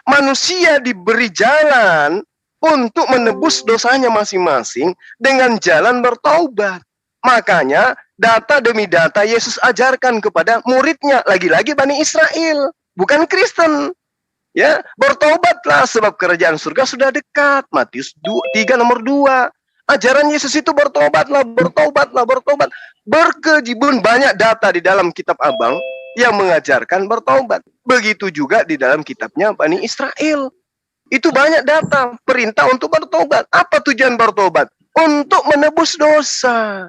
Manusia diberi jalan untuk menebus dosanya masing-masing dengan jalan bertaubat. Makanya data demi data Yesus ajarkan kepada muridnya, lagi-lagi Bani Israel, bukan Kristen. Ya, bertobatlah sebab kerajaan surga sudah dekat. Matius 3 nomor 2. Ajaran Yesus itu bertobat. Berkejibun banyak data di dalam kitab Abang yang mengajarkan bertobat. Begitu juga di dalam kitabnya Bani Israel. Itu banyak data, perintah untuk bertobat. Apa tujuan bertobat? Untuk menebus dosa.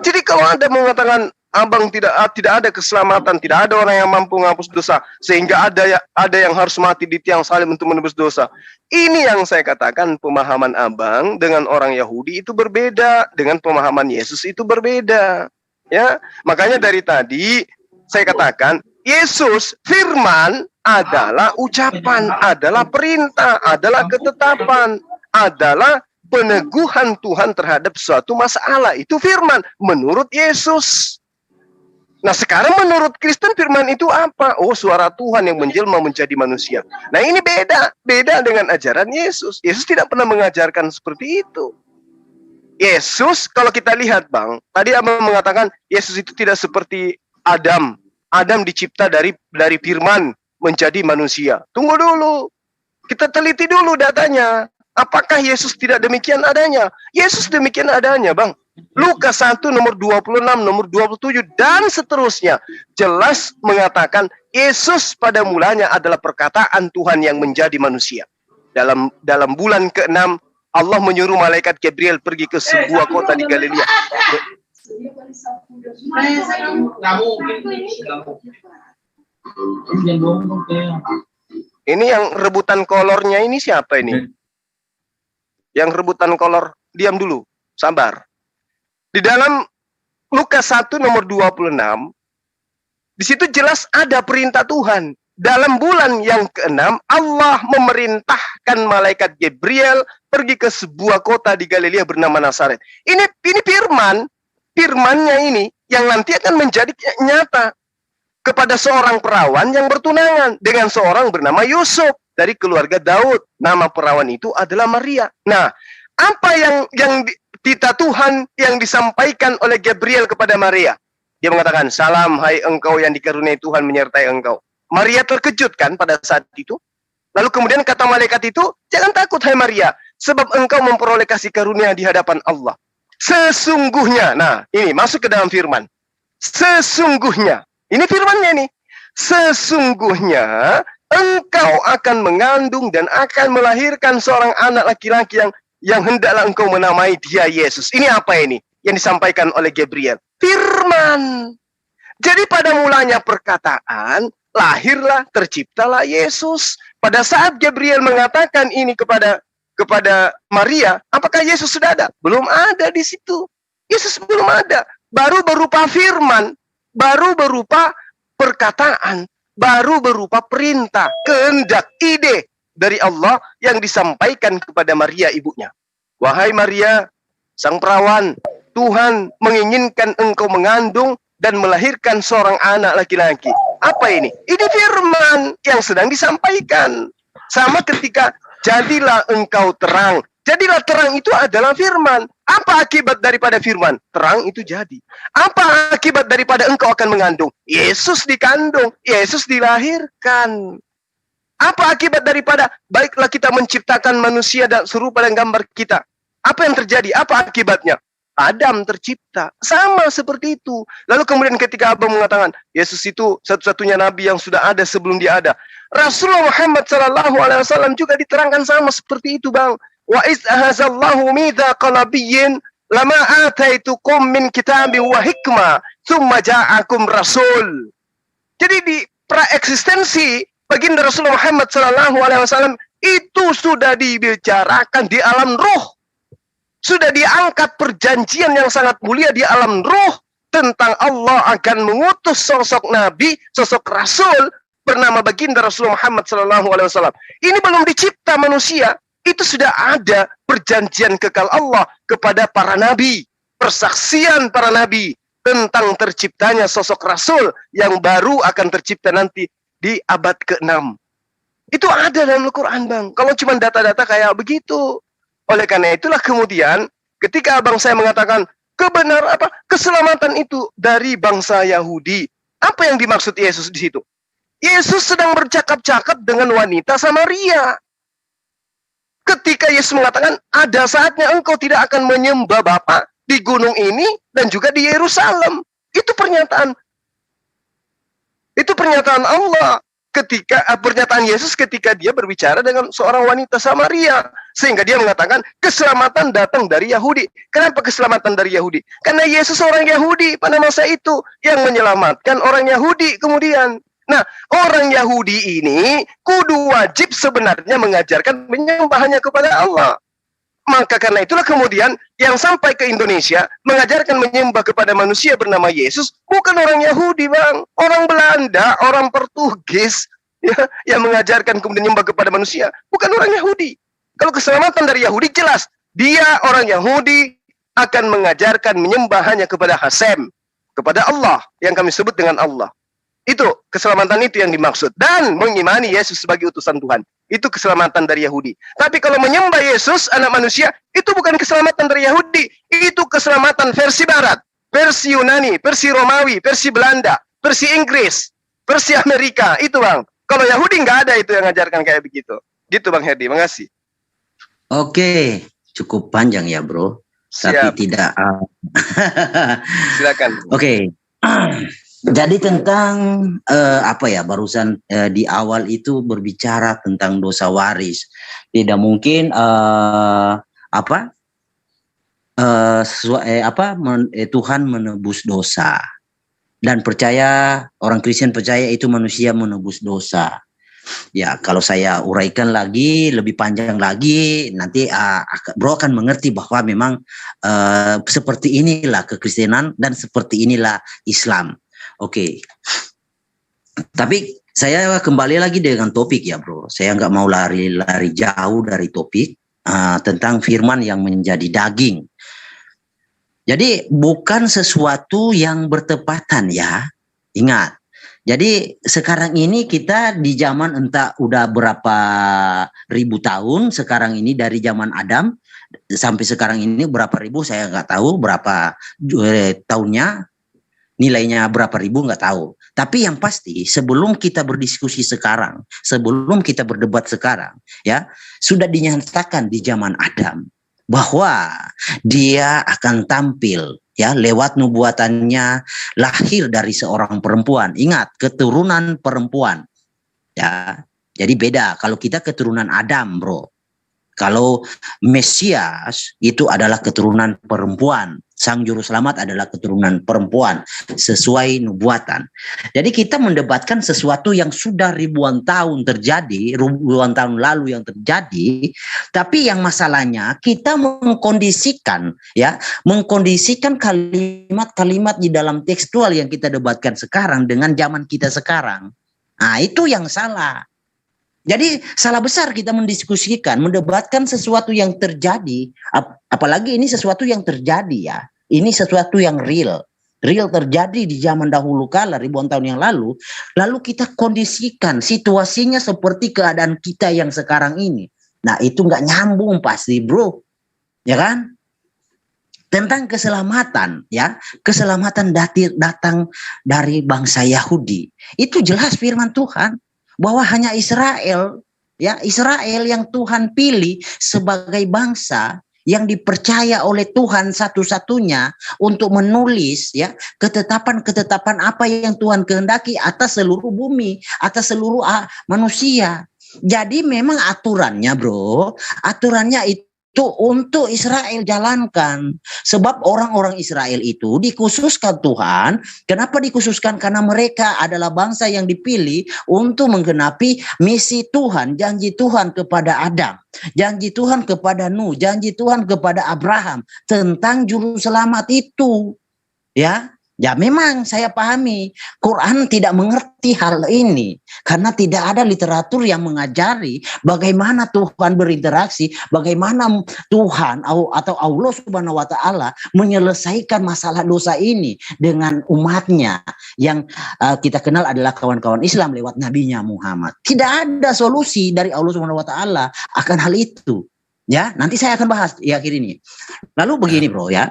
Jadi kalau Anda mengatakan Abang tidak ada keselamatan, tidak ada orang yang mampu menghapus dosa, sehingga ada yang harus mati di tiang salib untuk menebus dosa. Ini yang saya katakan pemahaman Abang dengan orang Yahudi itu berbeda, dengan pemahaman Yesus itu berbeda. Ya, makanya dari tadi saya katakan Yesus firman adalah ucapan, adalah perintah, adalah ketetapan, adalah peneguhan Tuhan terhadap suatu masalah. Itu firman menurut Yesus. Nah sekarang menurut Kristen firman itu apa? Oh, suara Tuhan yang menjelma menjadi manusia. Nah ini beda dengan ajaran Yesus. Yesus tidak pernah mengajarkan seperti itu. Yesus kalau kita lihat bang, tadi Abang mengatakan Yesus itu tidak seperti Adam. Adam dicipta dari firman menjadi manusia. Tunggu dulu. Kita teliti dulu datanya. Apakah Yesus tidak demikian adanya? Yesus demikian adanya, Bang. Lukas 1 nomor 26, nomor 27 dan seterusnya jelas mengatakan Yesus pada mulanya adalah perkataan Tuhan yang menjadi manusia. Dalam bulan ke-6 Allah menyuruh malaikat Gabriel pergi ke sebuah kota di Galilea. Ini yang rebutan kolornya ini siapa ini? Yang rebutan kolor, diam dulu, sabar. Di dalam Lukas 1 nomor 26, di situ jelas ada perintah Tuhan. Dalam bulan yang ke-6, Allah memerintahkan malaikat Gabriel pergi ke sebuah kota di Galilea bernama Nazaret. Ini firmannya ini yang nanti akan menjadi nyata kepada seorang perawan yang bertunangan dengan seorang bernama Yusuf dari keluarga Daud. Nama perawan itu adalah Maria. Nah, apa yang titah Tuhan yang disampaikan oleh Gabriel kepada Maria? Dia mengatakan, "Salam hai engkau yang dikaruniai Tuhan menyertai engkau." Maria terkejut kan pada saat itu. Lalu kemudian kata malaikat itu, "Jangan takut hai Maria, sebab engkau memperoleh kasih karunia di hadapan Allah. Sesungguhnya," nah ini masuk ke dalam firman. Sesungguhnya, ini firmannya nih. Sesungguhnya engkau akan mengandung dan akan melahirkan seorang anak laki-laki yang hendaklah engkau menamai dia Yesus. Ini apa ini yang disampaikan oleh Gabriel? Firman. Jadi pada mulanya perkataan, lahirlah, terciptalah Yesus. Pada saat Gabriel mengatakan ini kepada Maria, apakah Yesus sudah ada? Belum ada di situ. Yesus belum ada. Baru berupa firman, baru berupa perkataan, baru berupa perintah, kehendak, ide dari Allah yang disampaikan kepada Maria ibunya. Wahai Maria, sang perawan, Tuhan menginginkan engkau mengandung dan melahirkan seorang anak laki-laki. Apa ini? Ini firman yang sedang disampaikan. Sama ketika jadilah engkau terang. Jadilah terang itu adalah firman. Apa akibat daripada firman? Terang itu jadi. Apa akibat daripada engkau akan mengandung? Yesus dikandung, Yesus dilahirkan. Apa akibat daripada baiklah kita menciptakan manusia dan serupa dan gambar kita? Apa yang terjadi? Apa akibatnya? Adam tercipta. Sama seperti itu. Lalu kemudian ketika Abang mengatakan Yesus itu satu-satunya nabi yang sudah ada sebelum dia ada. Rasulullah Muhammad SAW juga diterangkan sama seperti itu, Bang. Wa iz ahazallahu mitsaqan nabiyyin lama ataitukum min kitabin wa hikmah tsumma ja'akum rasul. Jadi di praeksistensi baginda Rasulullah Muhammad SAW itu sudah dibicarakan di alam roh. Sudah diangkat perjanjian yang sangat mulia di alam roh tentang Allah akan mengutus sosok nabi, sosok rasul bernama baginda Rasulullah Muhammad SAW. Ini belum dicipta manusia, itu sudah ada perjanjian kekal Allah kepada para nabi, persaksian para nabi tentang terciptanya sosok rasul yang baru akan tercipta nanti di abad ke-6. Itu ada dalam Al-Quran, Bang. Kalau cuma data-data kayak begitu. Oleh karena itulah kemudian ketika abang saya mengatakan keselamatan itu dari bangsa Yahudi. Apa yang dimaksud Yesus di situ? Yesus sedang bercakap-cakap dengan wanita Samaria. Ketika Yesus mengatakan ada saatnya engkau tidak akan menyembah Bapa di gunung ini dan juga di Yerusalem. Itu pernyataan Allah. Ketika pernyataan Yesus ketika dia berbicara dengan seorang wanita Samaria, sehingga dia mengatakan keselamatan datang dari Yahudi. Kenapa keselamatan dari Yahudi? Karena Yesus orang Yahudi pada masa itu yang menyelamatkan orang Yahudi kemudian. Nah, orang Yahudi ini kudu wajib sebenarnya mengajarkan menyembah hanya kepada Allah. Maka karena itulah kemudian yang sampai ke Indonesia mengajarkan menyembah kepada manusia bernama Yesus bukan orang Yahudi, Bang. Orang Belanda, orang Portugis ya, yang mengajarkan kemudian menyembah kepada manusia bukan orang Yahudi. Kalau keselamatan dari Yahudi jelas, dia orang Yahudi akan mengajarkan menyembah hanya kepada Hasem, kepada Allah yang kami sebut dengan Allah. Itu keselamatan itu yang dimaksud dan mengimani Yesus sebagai utusan Tuhan. Itu keselamatan dari Yahudi. Tapi kalau menyembah Yesus anak manusia itu bukan keselamatan dari Yahudi, itu keselamatan versi Barat, versi Yunani, versi Romawi, versi Belanda, versi Inggris, versi Amerika. Itu, Bang. Kalau Yahudi nggak ada itu yang ngajarkan kayak begitu. Gitu, Bang Herdi. Makasih. Oke, cukup panjang ya, Bro. Siap. Tapi tidak. Silakan. Oke. Jadi tentang barusan di awal itu berbicara tentang dosa waris. Tidak mungkin Tuhan menebus dosa. Dan percaya orang Kristen percaya itu manusia menebus dosa. Ya, kalau saya uraikan lagi lebih panjang lagi nanti Bro akan mengerti bahwa memang seperti inilah kekristenan dan seperti inilah Islam. Oke. Tapi saya kembali lagi dengan topik ya, Bro. Saya nggak mau lari jauh dari topik tentang firman yang menjadi daging. Jadi bukan sesuatu yang bertepatan ya. Ingat. Jadi sekarang ini kita di zaman entah udah berapa ribu tahun sekarang ini dari zaman Adam sampai sekarang ini berapa ribu saya nggak tahu berapa tahunnya. Nilainya berapa ribu nggak tahu. Tapi yang pasti sebelum kita berdiskusi sekarang, sebelum kita berdebat sekarang, ya sudah dinyatakan di zaman Adam bahwa dia akan tampil ya lewat nubuatannya lahir dari seorang perempuan. Ingat, keturunan perempuan. Ya. Jadi beda kalau kita keturunan Adam, Bro. Kalau Mesias itu adalah keturunan perempuan. Sang juru selamat adalah keturunan perempuan sesuai nubuatan. Jadi kita mendebatkan sesuatu yang sudah ribuan tahun terjadi, ribuan tahun lalu yang terjadi, tapi yang masalahnya kita mengkondisikan kalimat-kalimat di dalam tekstual yang kita debatkan sekarang dengan zaman kita sekarang. Nah, itu yang salah. Jadi salah besar kita mendiskusikan, mendebatkan sesuatu yang terjadi, apalagi ini sesuatu yang terjadi ya. Ini sesuatu yang real terjadi di zaman dahulu kala ribuan tahun yang lalu kita kondisikan situasinya seperti keadaan kita yang sekarang ini. Nah, itu nggak nyambung pasti, bro. Ya kan? Tentang keselamatan ya, keselamatan datang dari bangsa Yahudi. Itu jelas firman Tuhan bahwa hanya Israel yang Tuhan pilih sebagai bangsa yang dipercaya oleh Tuhan satu-satunya untuk menulis ya ketetapan-ketetapan apa yang Tuhan kehendaki atas seluruh bumi, atas seluruh manusia. Jadi memang aturannya, bro, itu untuk Israel jalankan. Sebab orang-orang Israel itu dikhususkan Tuhan. Kenapa dikhususkan? Karena mereka adalah bangsa yang dipilih untuk menggenapi misi Tuhan, janji Tuhan kepada Adam, janji Tuhan kepada Nuh, janji Tuhan kepada Abraham tentang juru selamat itu. Ya memang saya pahami Quran tidak mengerti hal ini karena tidak ada literatur yang mengajari bagaimana Tuhan berinteraksi, bagaimana Tuhan atau Allah Subhanahu wa taala menyelesaikan masalah dosa ini dengan umatnya yang kita kenal adalah kawan-kawan Islam lewat nabinya Muhammad. Tidak ada solusi dari Allah Subhanahu wa taala akan hal itu. Ya, nanti saya akan bahas di akhir ini. Lalu begini, bro, ya.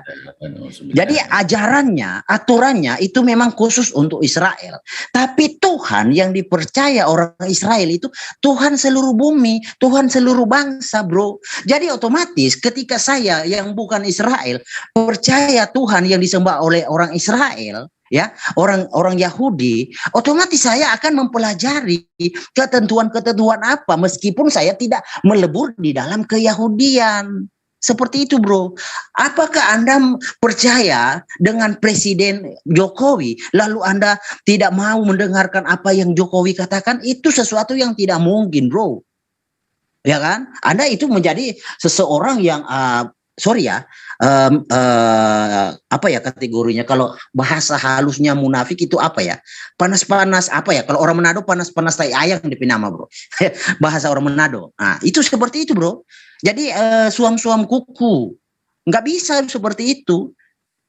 Jadi ajarannya, aturannya itu memang khusus untuk Israel. Tapi Tuhan yang dipercaya orang Israel itu Tuhan seluruh bumi, Tuhan seluruh bangsa, bro. Jadi otomatis ketika saya yang bukan Israel percaya Tuhan yang disembah oleh orang Israel, ya, orang Yahudi, otomatis saya akan mempelajari ketentuan-ketentuan apa meskipun saya tidak melebur di dalam keyahudian. Seperti itu, bro. Apakah Anda percaya dengan Presiden Jokowi lalu Anda tidak mau mendengarkan apa yang Jokowi katakan? Itu sesuatu yang tidak mungkin, bro. Ya kan? Anda itu menjadi seseorang yang apa ya kategorinya, kalau bahasa halusnya munafik itu apa ya, panas-panas apa ya, kalau orang Manado panas-panas tai ayam di nama, bro. Bahasa orang Manado. Nah, itu seperti itu, bro. Jadi suam-suam kuku nggak bisa seperti itu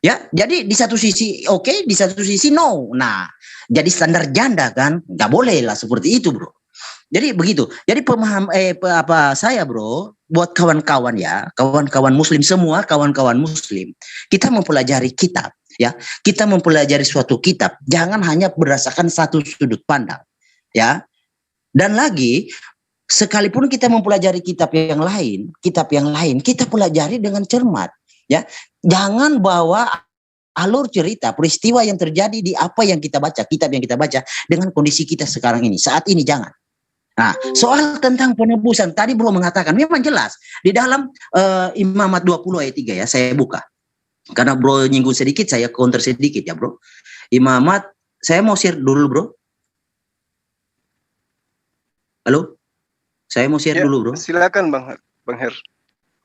ya. Jadi di satu sisi oke, di satu sisi no. Nah, jadi standar janda kan, nggak boleh lah seperti itu, bro. Jadi begitu. Jadi saya, bro, buat kawan-kawan ya, kawan-kawan muslim semua, kawan-kawan muslim, kita mempelajari kitab ya. Kita mempelajari suatu kitab, jangan hanya berdasarkan satu sudut pandang ya. Dan lagi sekalipun kita mempelajari kitab yang lain, kita pelajari dengan cermat ya. Jangan bawa alur cerita peristiwa yang terjadi di apa yang kita baca, kitab yang kita baca dengan kondisi kita sekarang ini, saat ini, jangan. Nah, soal tentang penebusan tadi bro mengatakan memang jelas di dalam Imamat 20 ayat 3 ya, saya buka. Karena bro nyinggung sedikit, saya counter sedikit ya, bro. Imamat, saya mau share dulu, bro. Halo? Saya mau share dulu, bro. Silakan Bang Her.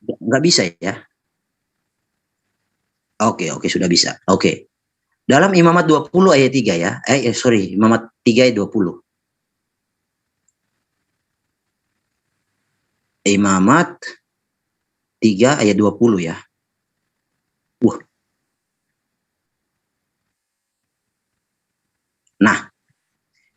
Nggak bisa ya? Oke, sudah bisa. Oke. Dalam Imamat 20 ayat 3 ya. Imamat 3 ayat 20. Imamat 3 ayat 20 ya. Nah,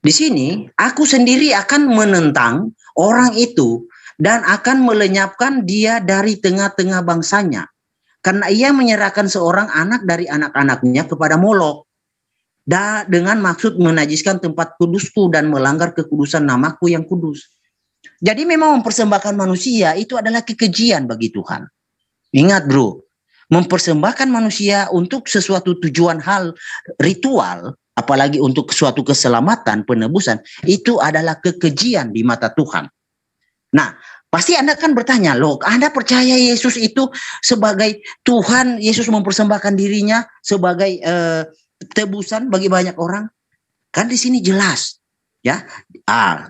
di sini aku sendiri akan menentang orang itu dan akan melenyapkan dia dari tengah-tengah bangsanya. Karena ia menyerahkan seorang anak dari anak-anaknya kepada Molok. Dengan maksud menajiskan tempat kudusku dan melanggar kekudusan namaku yang kudus. Jadi memang mempersembahkan manusia itu adalah kekejian bagi Tuhan. Ingat, bro, mempersembahkan manusia untuk sesuatu tujuan hal ritual, apalagi untuk suatu keselamatan, penebusan, itu adalah kekejian di mata Tuhan. Nah, pasti Anda kan bertanya, loh, Anda percaya Yesus itu sebagai Tuhan, Yesus mempersembahkan dirinya sebagai tebusan bagi banyak orang? Kan di sini jelas, ya.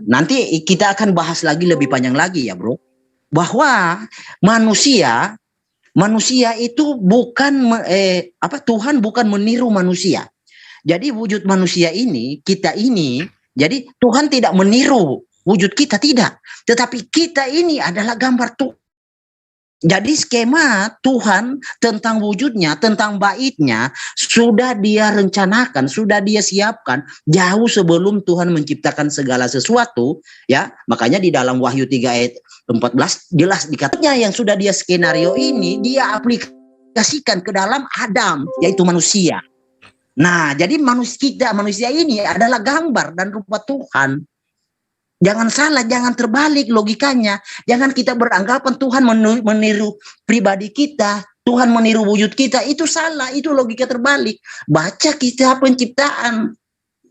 Nanti kita akan bahas lagi lebih panjang lagi ya, bro, bahwa manusia itu bukan Tuhan bukan meniru manusia. Jadi wujud manusia ini, kita ini, jadi Tuhan tidak meniru wujud kita, tidak. Tetapi kita ini adalah gambar Tuhan. Jadi skema Tuhan tentang wujudnya, tentang baitnya, sudah dia rencanakan, sudah dia siapkan jauh sebelum Tuhan menciptakan segala sesuatu. Ya, makanya di dalam Wahyu 3 ayat 14 jelas dikatakan yang sudah dia skenario ini, dia aplikasikan ke dalam Adam, yaitu manusia. Nah, jadi manusia ini adalah gambar dan rupa Tuhan. Jangan salah, jangan terbalik logikanya. Jangan kita beranggapan Tuhan meniru pribadi kita, Tuhan meniru wujud kita. Itu salah, itu logika terbalik. Baca kitab penciptaan.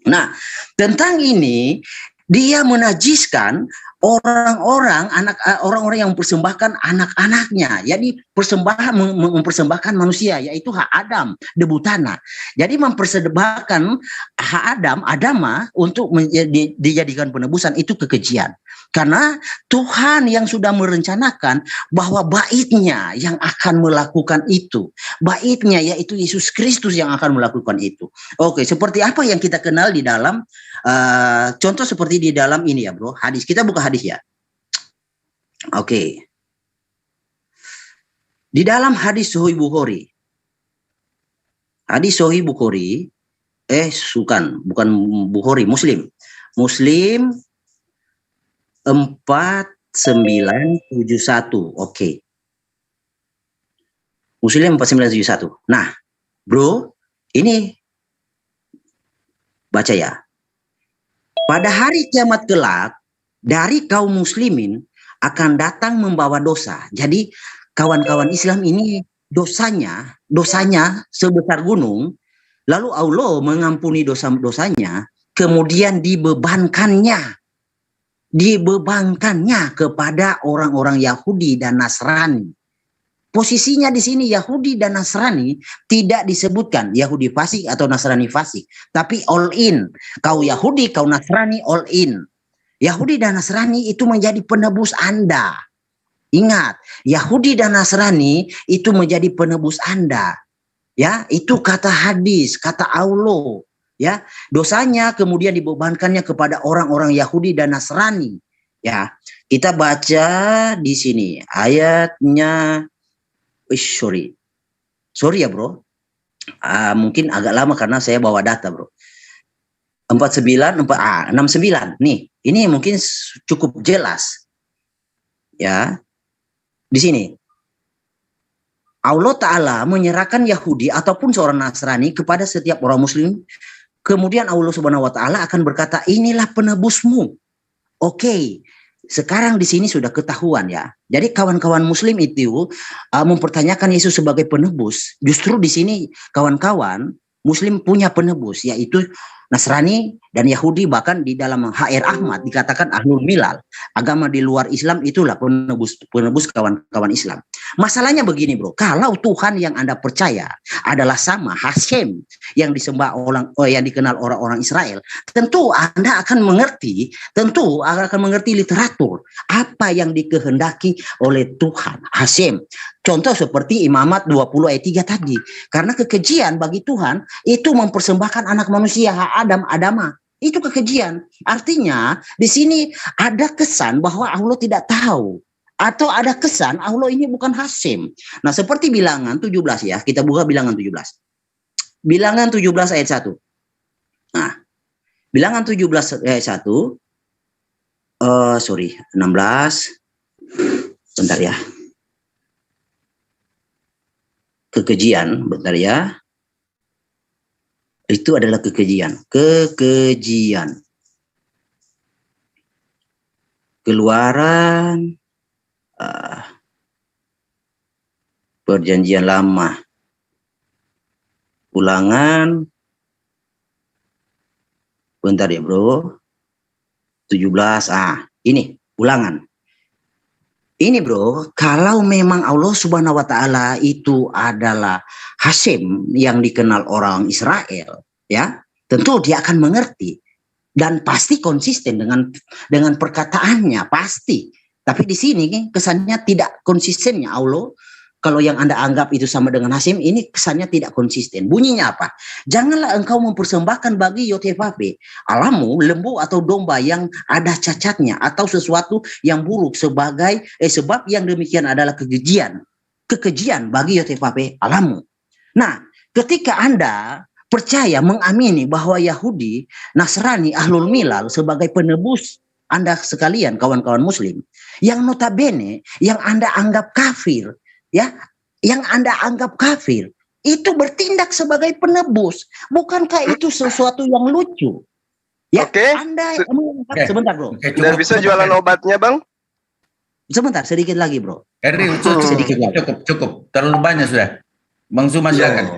Nah, tentang ini dia menajiskan orang-orang yang mempersembahkan anak-anaknya. Jadi mempersembahkan manusia, yaitu hak Adam, debu tanah. Jadi mempersembahkan hak Adama untuk dijadikan penebusan, itu kekejian. Karena Tuhan yang sudah merencanakan bahwa baitnya yang akan melakukan itu. Baitnya yaitu Yesus Kristus yang akan melakukan itu. Oke, seperti apa yang kita kenal di dalam contoh seperti di dalam ini ya, bro. Hadis, kita buka hadis ya. Oke. Di dalam hadis Sahih Bukhari. Hadis Sahih Bukhari, bukan Bukhari, Muslim. Muslim 4971. Oke. Muslim 4971. Nah, bro, ini baca ya. Pada hari kiamat kelak, dari kaum muslimin akan datang membawa dosa. Jadi kawan-kawan Islam ini dosanya sebesar gunung, lalu Allah mengampuni dosa-dosanya, kemudian dibebankannya kepada orang-orang Yahudi dan Nasrani. Posisinya di sini Yahudi dan Nasrani tidak disebutkan Yahudi fasik atau Nasrani fasik, tapi all in. Kau Yahudi, kau Nasrani, all in. Yahudi dan Nasrani itu menjadi penebus Anda. Ingat, Yahudi dan Nasrani itu menjadi penebus Anda. Ya, itu kata hadis, kata Allah. Ya, dosanya kemudian dibebankannya kepada orang-orang Yahudi dan Nasrani. Ya, kita baca di sini ayatnya. Sorry ya, bro. Mungkin agak lama karena saya bawa data, bro. 69. Nih, ini mungkin cukup jelas. Ya. Di sini. Allah Ta'ala menyerahkan Yahudi ataupun seorang Nasrani kepada setiap orang Muslim. Kemudian Allah Subhanahu wa Ta'ala akan berkata, inilah penebusmu. Oke. Sekarang di sini sudah ketahuan ya. Jadi kawan-kawan Muslim itu mempertanyakan Yesus sebagai penebus. Justru di sini kawan-kawan Muslim punya penebus, yaitu Nasrani dan Yahudi. Bahkan di dalam HR Ahmad dikatakan Ahlul Milal. Agama di luar Islam itulah penebus kawan-kawan Islam. Masalahnya begini, bro. Kalau Tuhan yang Anda percaya adalah sama Hashem yang disembah yang dikenal orang-orang Israel, tentu Anda akan mengerti literatur apa yang dikehendaki oleh Tuhan Hashem. Contoh seperti Imamat 20 ayat 3 tadi. Karena kekejian bagi Tuhan itu mempersembahkan anak manusia, hak Adama. Itu kekejian. Artinya di sini ada kesan bahwa Allah tidak tahu. Atau ada kesan Allah ini bukan Hashem. Nah, seperti Bilangan 17 ya. Kita buka Bilangan 17. Bilangan 17 ayat 1. Nah, Bilangan 17 ayat 1. 16. Bentar ya. Kekejian, bentar ya. Itu adalah kekejian. Kekejian. Keluaran Perjanjian Lama. Ulangan. Bentar ya, bro. 17. Ini Ulangan. Ini bro, kalau memang Allah Subhanahu wa taala itu adalah Hasyim yang dikenal orang Israel, ya, tentu dia akan mengerti dan pasti konsisten dengan perkataannya, pasti. Tapi di sini kesannya tidak konsistennya Allah. Kalau yang Anda anggap itu sama dengan Hasyim, ini kesannya tidak konsisten. Bunyinya apa? Janganlah engkau mempersembahkan bagi Yotevave alamu, lembu atau domba yang ada cacatnya atau sesuatu yang buruk sebagai sebab yang demikian adalah kekejian bagi Yotevave alamu. Nah, ketika Anda percaya mengamini bahwa Yahudi, Nasrani, Ahlul Milal sebagai penebus Anda sekalian, kawan-kawan Muslim, yang notabene yang Anda anggap kafir, ya, yang Anda anggap kafir itu bertindak sebagai penebus. Bukankah itu sesuatu yang lucu? Ya, Oke. Anda sebentar bro. Udah bisa jualan obatnya, Bang? Sebentar, sedikit lagi bro. Henry, cukup. Terlalu banyak sudah. Bang Zuma silakan.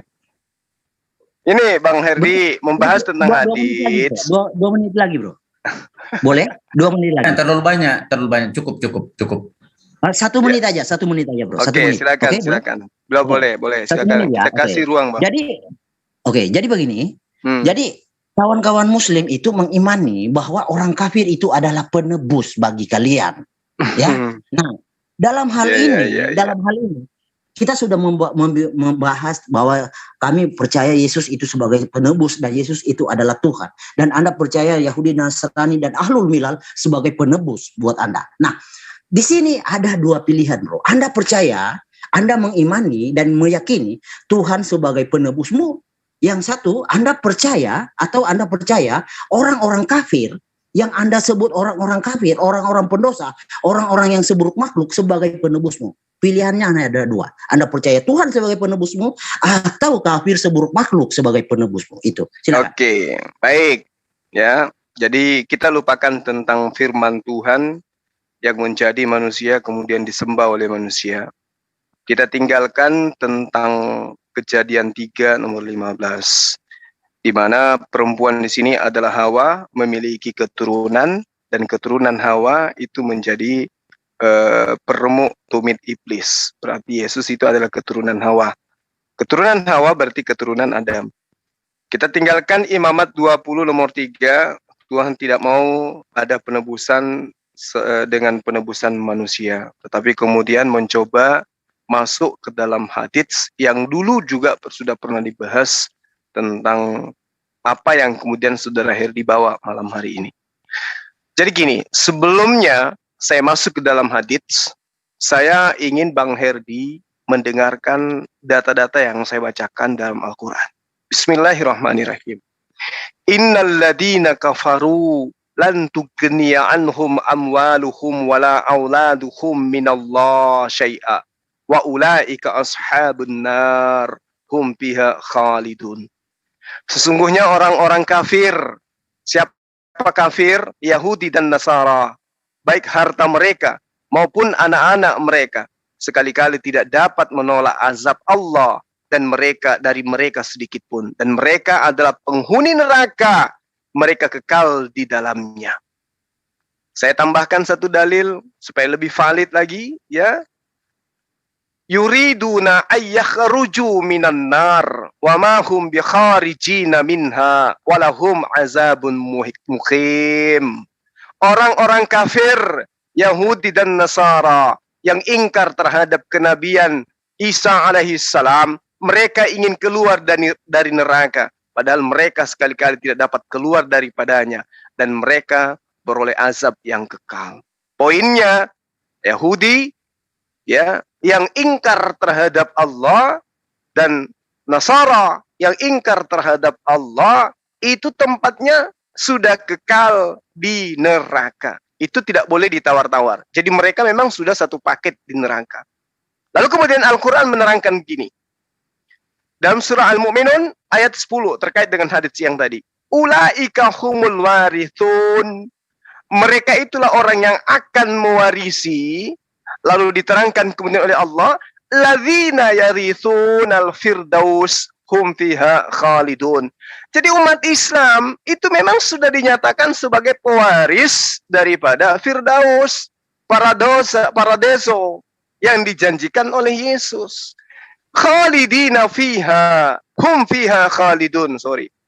Ini Bang Herdi membahas tentang hadits. 2 menit lagi bro. Boleh? 2 menit lagi. Terlalu banyak. Cukup. 1 menit aja bro. Oke, silakan. Boleh. Silakan. Ya? Kita kasih ruang, Bang. Jadi begini. Jadi kawan-kawan Muslim itu mengimani bahwa orang kafir itu adalah penebus bagi kalian. Ya. Nah, dalam hal ini kita sudah membahas bahwa kami percaya Yesus itu sebagai penebus dan Yesus itu adalah Tuhan. Dan Anda percaya Yahudi, Nasrani, dan Ahlul Milal sebagai penebus buat Anda. Nah, di sini ada 2 pilihan bro. Anda percaya, Anda mengimani dan meyakini Tuhan sebagai penebusmu. Yang satu, Anda percaya orang-orang kafir yang Anda sebut orang-orang kafir, orang-orang pendosa, orang-orang yang seburuk makhluk sebagai penebusmu. Pilihannya ada 2. Anda percaya Tuhan sebagai penebusmu atau kafir seburuk makhluk sebagai penebusmu. Itu. Silakan. Oke, baik. Ya, jadi kita lupakan tentang firman Tuhan yang menjadi manusia kemudian disembah oleh manusia. Kita tinggalkan tentang Kejadian 3 nomor 15. Di mana perempuan di sini adalah Hawa, memiliki keturunan, dan keturunan Hawa itu menjadi peremuk tumit iblis. Berarti Yesus itu adalah keturunan Hawa. Keturunan Hawa berarti keturunan Adam. Kita tinggalkan Imamat 20 nomor 3. Tuhan tidak mau ada penebusan dengan penebusan manusia, tetapi kemudian mencoba masuk ke dalam hadits yang dulu juga sudah pernah dibahas tentang apa yang kemudian saudara Herdi bawa malam hari ini. Jadi gini, sebelumnya saya masuk ke dalam hadits, saya ingin Bang Herdi mendengarkan data-data yang saya bacakan dalam Al-Quran. Bismillahirrahmanirrahim. Innal ladina kafaru lan tughniya anhum amwaluhum wala auladuhum minallah syai'a wa ulaika ashabun nar hum fiha khalidun. Sesungguhnya orang-orang kafir, siapa kafir? Yahudi dan Nasara, baik harta mereka maupun anak-anak mereka sekali-kali tidak dapat menolak azab Allah dan dari mereka sedikit pun, dan mereka adalah penghuni neraka, mereka kekal di dalamnya. Saya tambahkan satu dalil supaya lebih valid lagi, ya. Yuriduna ayyakhruju minan nar wa ma hum bikharijina minha walahum azabun muqim. Orang-orang kafir Yahudi dan Nasara yang ingkar terhadap kenabian Isa alaihi salam, mereka ingin keluar dari neraka, padahal mereka sekali-kali tidak dapat keluar daripadanya, dan mereka beroleh azab yang kekal. Poinnya, Yahudi ya yang ingkar terhadap Allah dan Nasara yang ingkar terhadap Allah, itu tempatnya sudah kekal di neraka. Itu tidak boleh ditawar-tawar. Jadi mereka memang sudah satu paket di neraka. Lalu kemudian Al-Quran menerangkan begini. Dalam surah Al-Mu'minun ayat 10 terkait dengan hadits yang tadi. Ulaika humul warithun. Mereka itulah orang yang akan mewarisi. Lalu diterangkan kemudian oleh Allah, ladzina yarithunal firdaus hum fiha khalidun. Jadi umat Islam itu memang sudah dinyatakan sebagai pewaris daripada Firdaus. paradiso yang dijanjikan oleh Yesus. Khalidina fiha, hum fiha khalidun,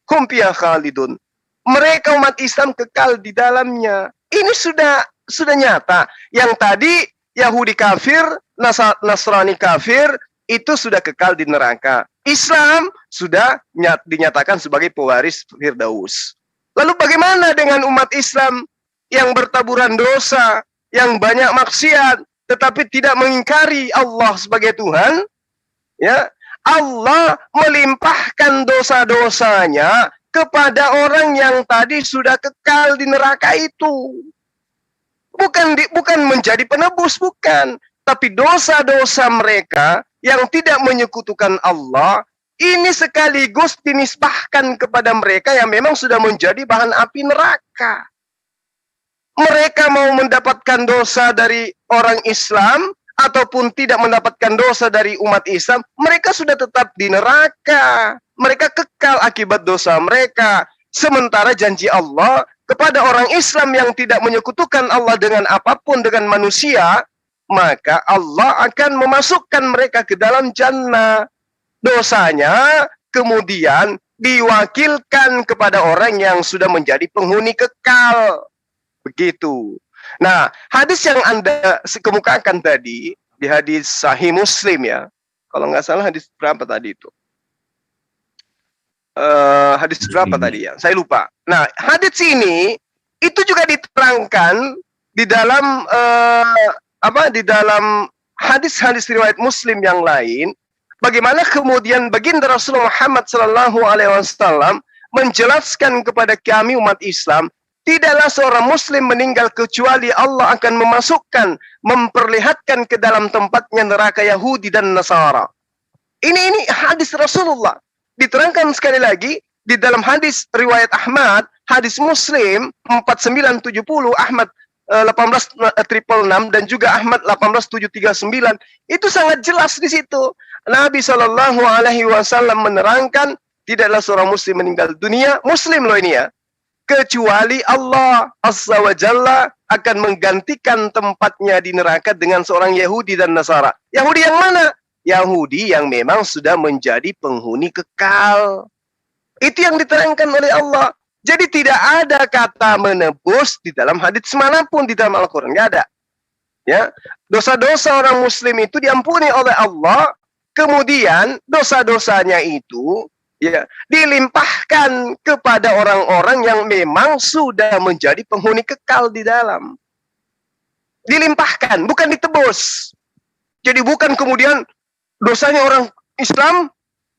hum fiha khalidun. Mereka umat Islam kekal di dalamnya. Ini sudah nyata. Yang tadi Yahudi kafir, Nasrani kafir, itu sudah kekal di neraka. Islam sudah dinyatakan sebagai pewaris Firdaus. Lalu bagaimana dengan umat Islam yang bertaburan dosa, yang banyak maksiat, tetapi tidak mengingkari Allah sebagai Tuhan? Ya, Allah melimpahkan dosa-dosanya kepada orang yang tadi sudah kekal di neraka itu. Bukan menjadi penebus, bukan. Tapi dosa-dosa mereka yang tidak menyekutukan Allah, ini sekaligus dinisbahkan kepada mereka yang memang sudah menjadi bahan api neraka. Mereka mau mendapatkan dosa dari orang Islam, ataupun tidak mendapatkan dosa dari umat Islam, mereka sudah tetap di neraka. Mereka kekal akibat dosa mereka. Sementara janji Allah kepada orang Islam yang tidak menyekutukan Allah dengan apapun, dengan manusia, maka Allah akan memasukkan mereka ke dalam jannah. Dosanya kemudian diwakilkan kepada orang yang sudah menjadi penghuni kekal. Begitu. Nah, hadis yang Anda kemukakan tadi, di hadis Sahih Muslim ya, kalau nggak salah hadis berapa tadi itu? Hadis berapa tadi ya? Saya lupa. Nah, hadis ini itu juga diterangkan di dalam di dalam hadis-hadis riwayat Muslim yang lain, bagaimana kemudian baginda Rasulullah Muhammad SAW menjelaskan kepada kami umat Islam, tidaklah seorang Muslim meninggal kecuali Allah akan memperlihatkan ke dalam tempatnya neraka Yahudi dan Nasara. Ini hadis Rasulullah. Diterangkan sekali lagi di dalam hadis riwayat Ahmad, hadis Muslim 4970, Ahmad 18666 dan juga Ahmad 18739, itu sangat jelas di situ. Nabi SAW menerangkan tidaklah seorang Muslim meninggal dunia, Muslim loh ini ya, kecuali Allah Azza wa Jalla akan menggantikan tempatnya di neraka dengan seorang Yahudi dan Nasara. Yahudi yang mana? Yahudi yang memang sudah menjadi penghuni kekal. Itu yang diterangkan oleh Allah. Jadi tidak ada kata menebus di dalam hadits manapun di dalam Al-Quran. Tidak ada. Ya, dosa-dosa orang Muslim itu diampuni oleh Allah. Kemudian dosa-dosanya itu ya dilimpahkan kepada orang-orang yang memang sudah menjadi penghuni kekal di dalam. Dilimpahkan, bukan ditebus. Jadi bukan kemudian dosanya orang Islam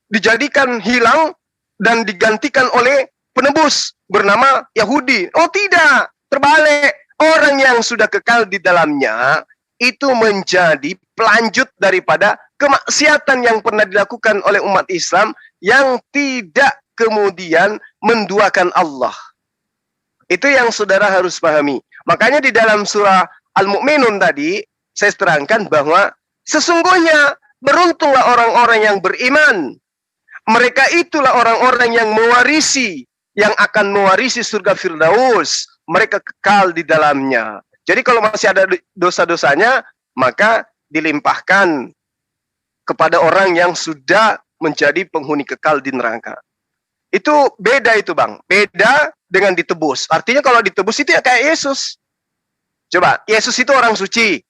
dijadikan hilang dan digantikan oleh penebus bernama Yahudi. Oh tidak, terbalik. Orang yang sudah kekal di dalamnya itu menjadi pelanjut daripada kemaksiatan yang pernah dilakukan oleh umat Islam yang tidak kemudian menduakan Allah. Itu yang saudara harus pahami. Makanya di dalam surah Al-Mu'minun tadi, saya terangkan bahwa sesungguhnya beruntunglah orang-orang yang beriman. Mereka itulah orang-orang yang yang akan mewarisi surga Firdaus. Mereka kekal di dalamnya. Jadi kalau masih ada dosa-dosanya, maka dilimpahkan kepada orang yang sudah menjadi penghuni kekal di neraka. Itu beda itu Bang. Beda dengan ditebus. Artinya kalau ditebus itu ya kayak Yesus. Coba, Yesus itu orang suci.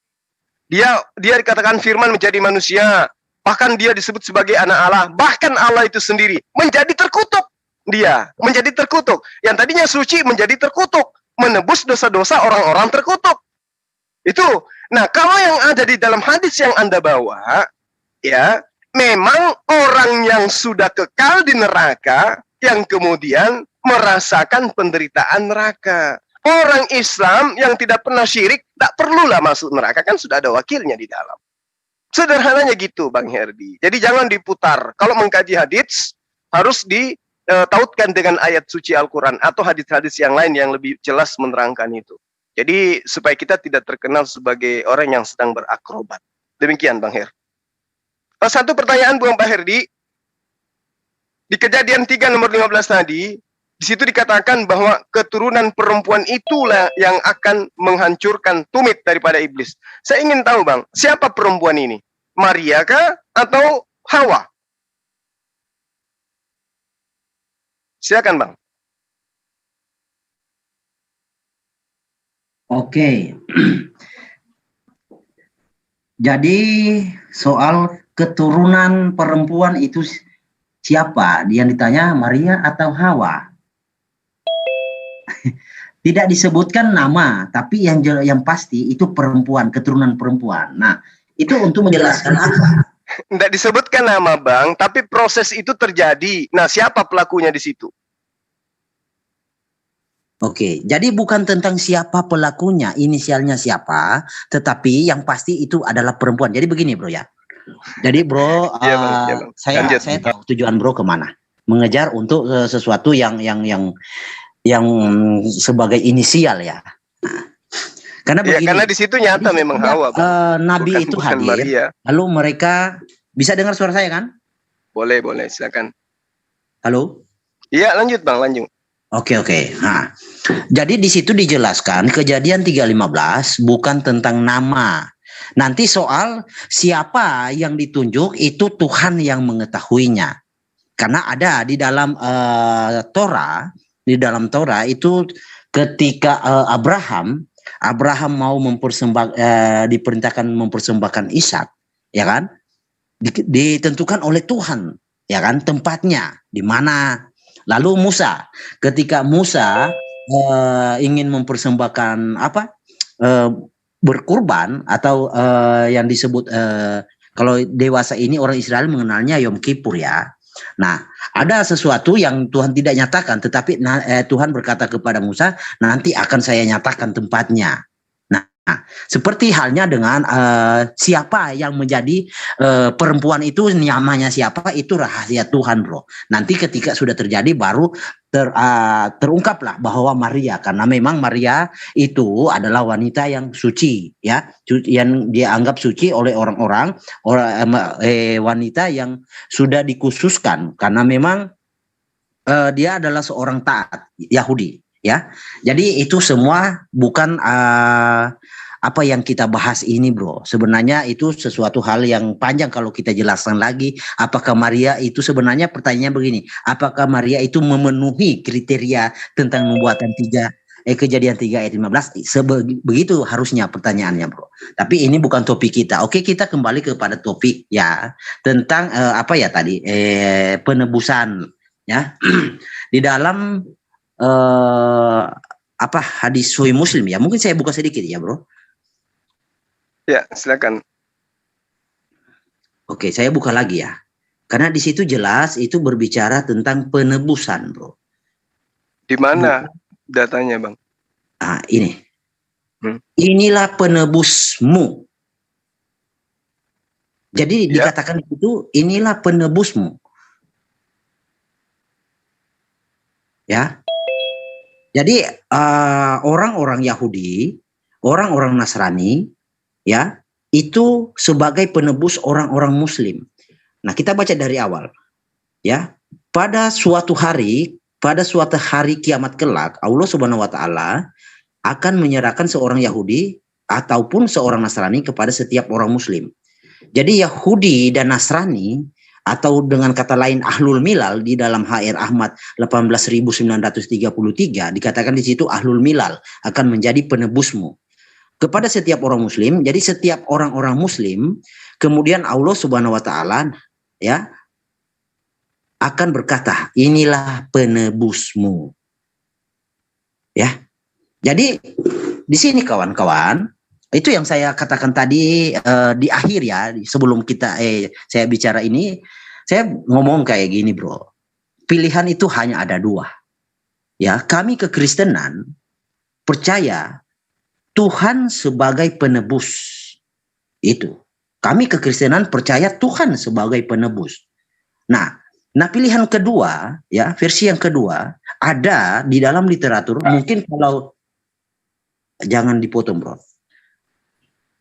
Dia dikatakan firman menjadi manusia. Bahkan dia disebut sebagai anak Allah. Bahkan Allah itu sendiri menjadi terkutuk. Dia menjadi terkutuk. Yang tadinya suci menjadi terkutuk. Menebus dosa-dosa orang-orang terkutuk. Itu. Nah, kalau yang ada di dalam hadis yang Anda bawa, ya, memang orang yang sudah kekal di neraka yang kemudian merasakan penderitaan neraka. Orang Islam yang tidak pernah syirik tak perlulah masuk neraka, kan sudah ada wakilnya di dalam. Sederhananya gitu Bang Herdi. Jadi jangan diputar. Kalau mengkaji hadis harus ditautkan dengan ayat suci Al-Quran atau hadis-hadis yang lain yang lebih jelas menerangkan itu. Jadi supaya kita tidak terkenal sebagai orang yang sedang berakrobat. Demikian Bang Her. Satu pertanyaan Bang Herdi. Di Kejadian 3 nomor 15 tadi, Di situ dikatakan bahwa keturunan perempuan itulah yang akan menghancurkan tumit daripada iblis. Saya ingin tahu, Bang, siapa perempuan ini? Maria kah atau Hawa? Silakan, Bang. Oke. Jadi soal keturunan perempuan itu siapa? Yang ditanya Maria atau Hawa? Tidak disebutkan nama, tapi yang pasti itu perempuan, keturunan perempuan. Nah, itu untuk menjelaskan apa? Tidak disebutkan nama, Bang, tapi proses itu terjadi. Nah, siapa pelakunya di situ? Oke, jadi bukan tentang siapa pelakunya, inisialnya siapa, tetapi yang pasti itu adalah perempuan. Jadi begini, Bro ya. Jadi, Bro, Iya, Bang. Iya, Bang. saya tahu tujuan Bro kemana. Mengejar untuk sesuatu yang sebagai inisial ya. Nah, karena begini, karena di situ nyata memang Hawa, Bang. Nabi itu hadir. Maria. Lalu mereka bisa dengar suara saya kan? Boleh, silakan. Halo? Iya, lanjut, Bang, lanjut. Oke. Nah, jadi di situ dijelaskan Kejadian 3:15 bukan tentang nama. Nanti soal siapa yang ditunjuk itu Tuhan yang mengetahuinya. Karena ada di dalam Torah, itu ketika Abraham mau diperintahkan mempersembahkan Ishak, ya kan? Ditentukan oleh Tuhan, ya kan? Tempatnya di mana. Lalu Musa, ketika Musa ingin mempersembahkan berkurban atau yang disebut kalau dewasa ini orang Israel mengenalnya Yom Kippur ya. Nah, ada sesuatu yang Tuhan tidak nyatakan, tetapi Tuhan berkata kepada Musa, nanti akan saya nyatakan tempatnya. Nah, seperti halnya dengan siapa yang menjadi perempuan itu, namanya siapa, itu rahasia Tuhan, Bro. Nanti ketika sudah terjadi baru terungkaplah bahwa Maria, karena memang Maria itu adalah wanita yang suci, ya, yang dianggap suci oleh orang-orang wanita yang sudah dikhususkan, karena memang dia adalah seorang taat Yahudi. Ya, jadi itu semua bukan apa yang kita bahas ini, Bro. Sebenarnya itu sesuatu hal yang panjang kalau kita jelaskan lagi. Apakah Maria itu sebenarnya pertanyaannya begini? Apakah Maria itu memenuhi kriteria tentang nubuatan Kejadian 3 ayat 15? Begitu harusnya pertanyaannya, Bro. Tapi ini bukan topik kita. Oke, kita kembali kepada topik ya tentang penebusan ya di dalam hadis Sahih Muslim ya. Mungkin saya buka sedikit ya, Bro. Ya, silakan. Oke, saya buka lagi ya. Karena di situ jelas itu berbicara tentang penebusan, Bro. Di mana datanya, Bang? Ah, ini. Inilah penebusmu. Jadi dikatakan itu inilah penebusmu. Ya. Jadi orang-orang Yahudi, orang-orang Nasrani, ya, itu sebagai penebus orang-orang Muslim. Nah, kita baca dari awal, ya. Pada suatu hari kiamat kelak, Allah Subhanahu Wa Taala akan menyerahkan seorang Yahudi ataupun seorang Nasrani kepada setiap orang Muslim. Jadi Yahudi dan Nasrani, atau dengan kata lain Ahlul Milal di dalam HR Ahmad 18.933 dikatakan di situ Ahlul Milal akan menjadi penebusmu kepada setiap orang Muslim. Jadi setiap orang-orang Muslim kemudian Allah Subhanahu Wa Taala ya akan berkata, inilah penebusmu. Ya, jadi di sini kawan-kawan, itu yang saya katakan tadi di akhir ya, sebelum saya bicara ini, saya ngomong kayak gini, Bro. Pilihan itu hanya ada dua. Ya, kami kekristenan percaya Tuhan sebagai penebus. Itu. Kami kekristenan percaya Tuhan sebagai penebus. Nah, pilihan kedua, ya, versi yang kedua ada di dalam literatur. Mungkin kalau jangan dipotong, Bro.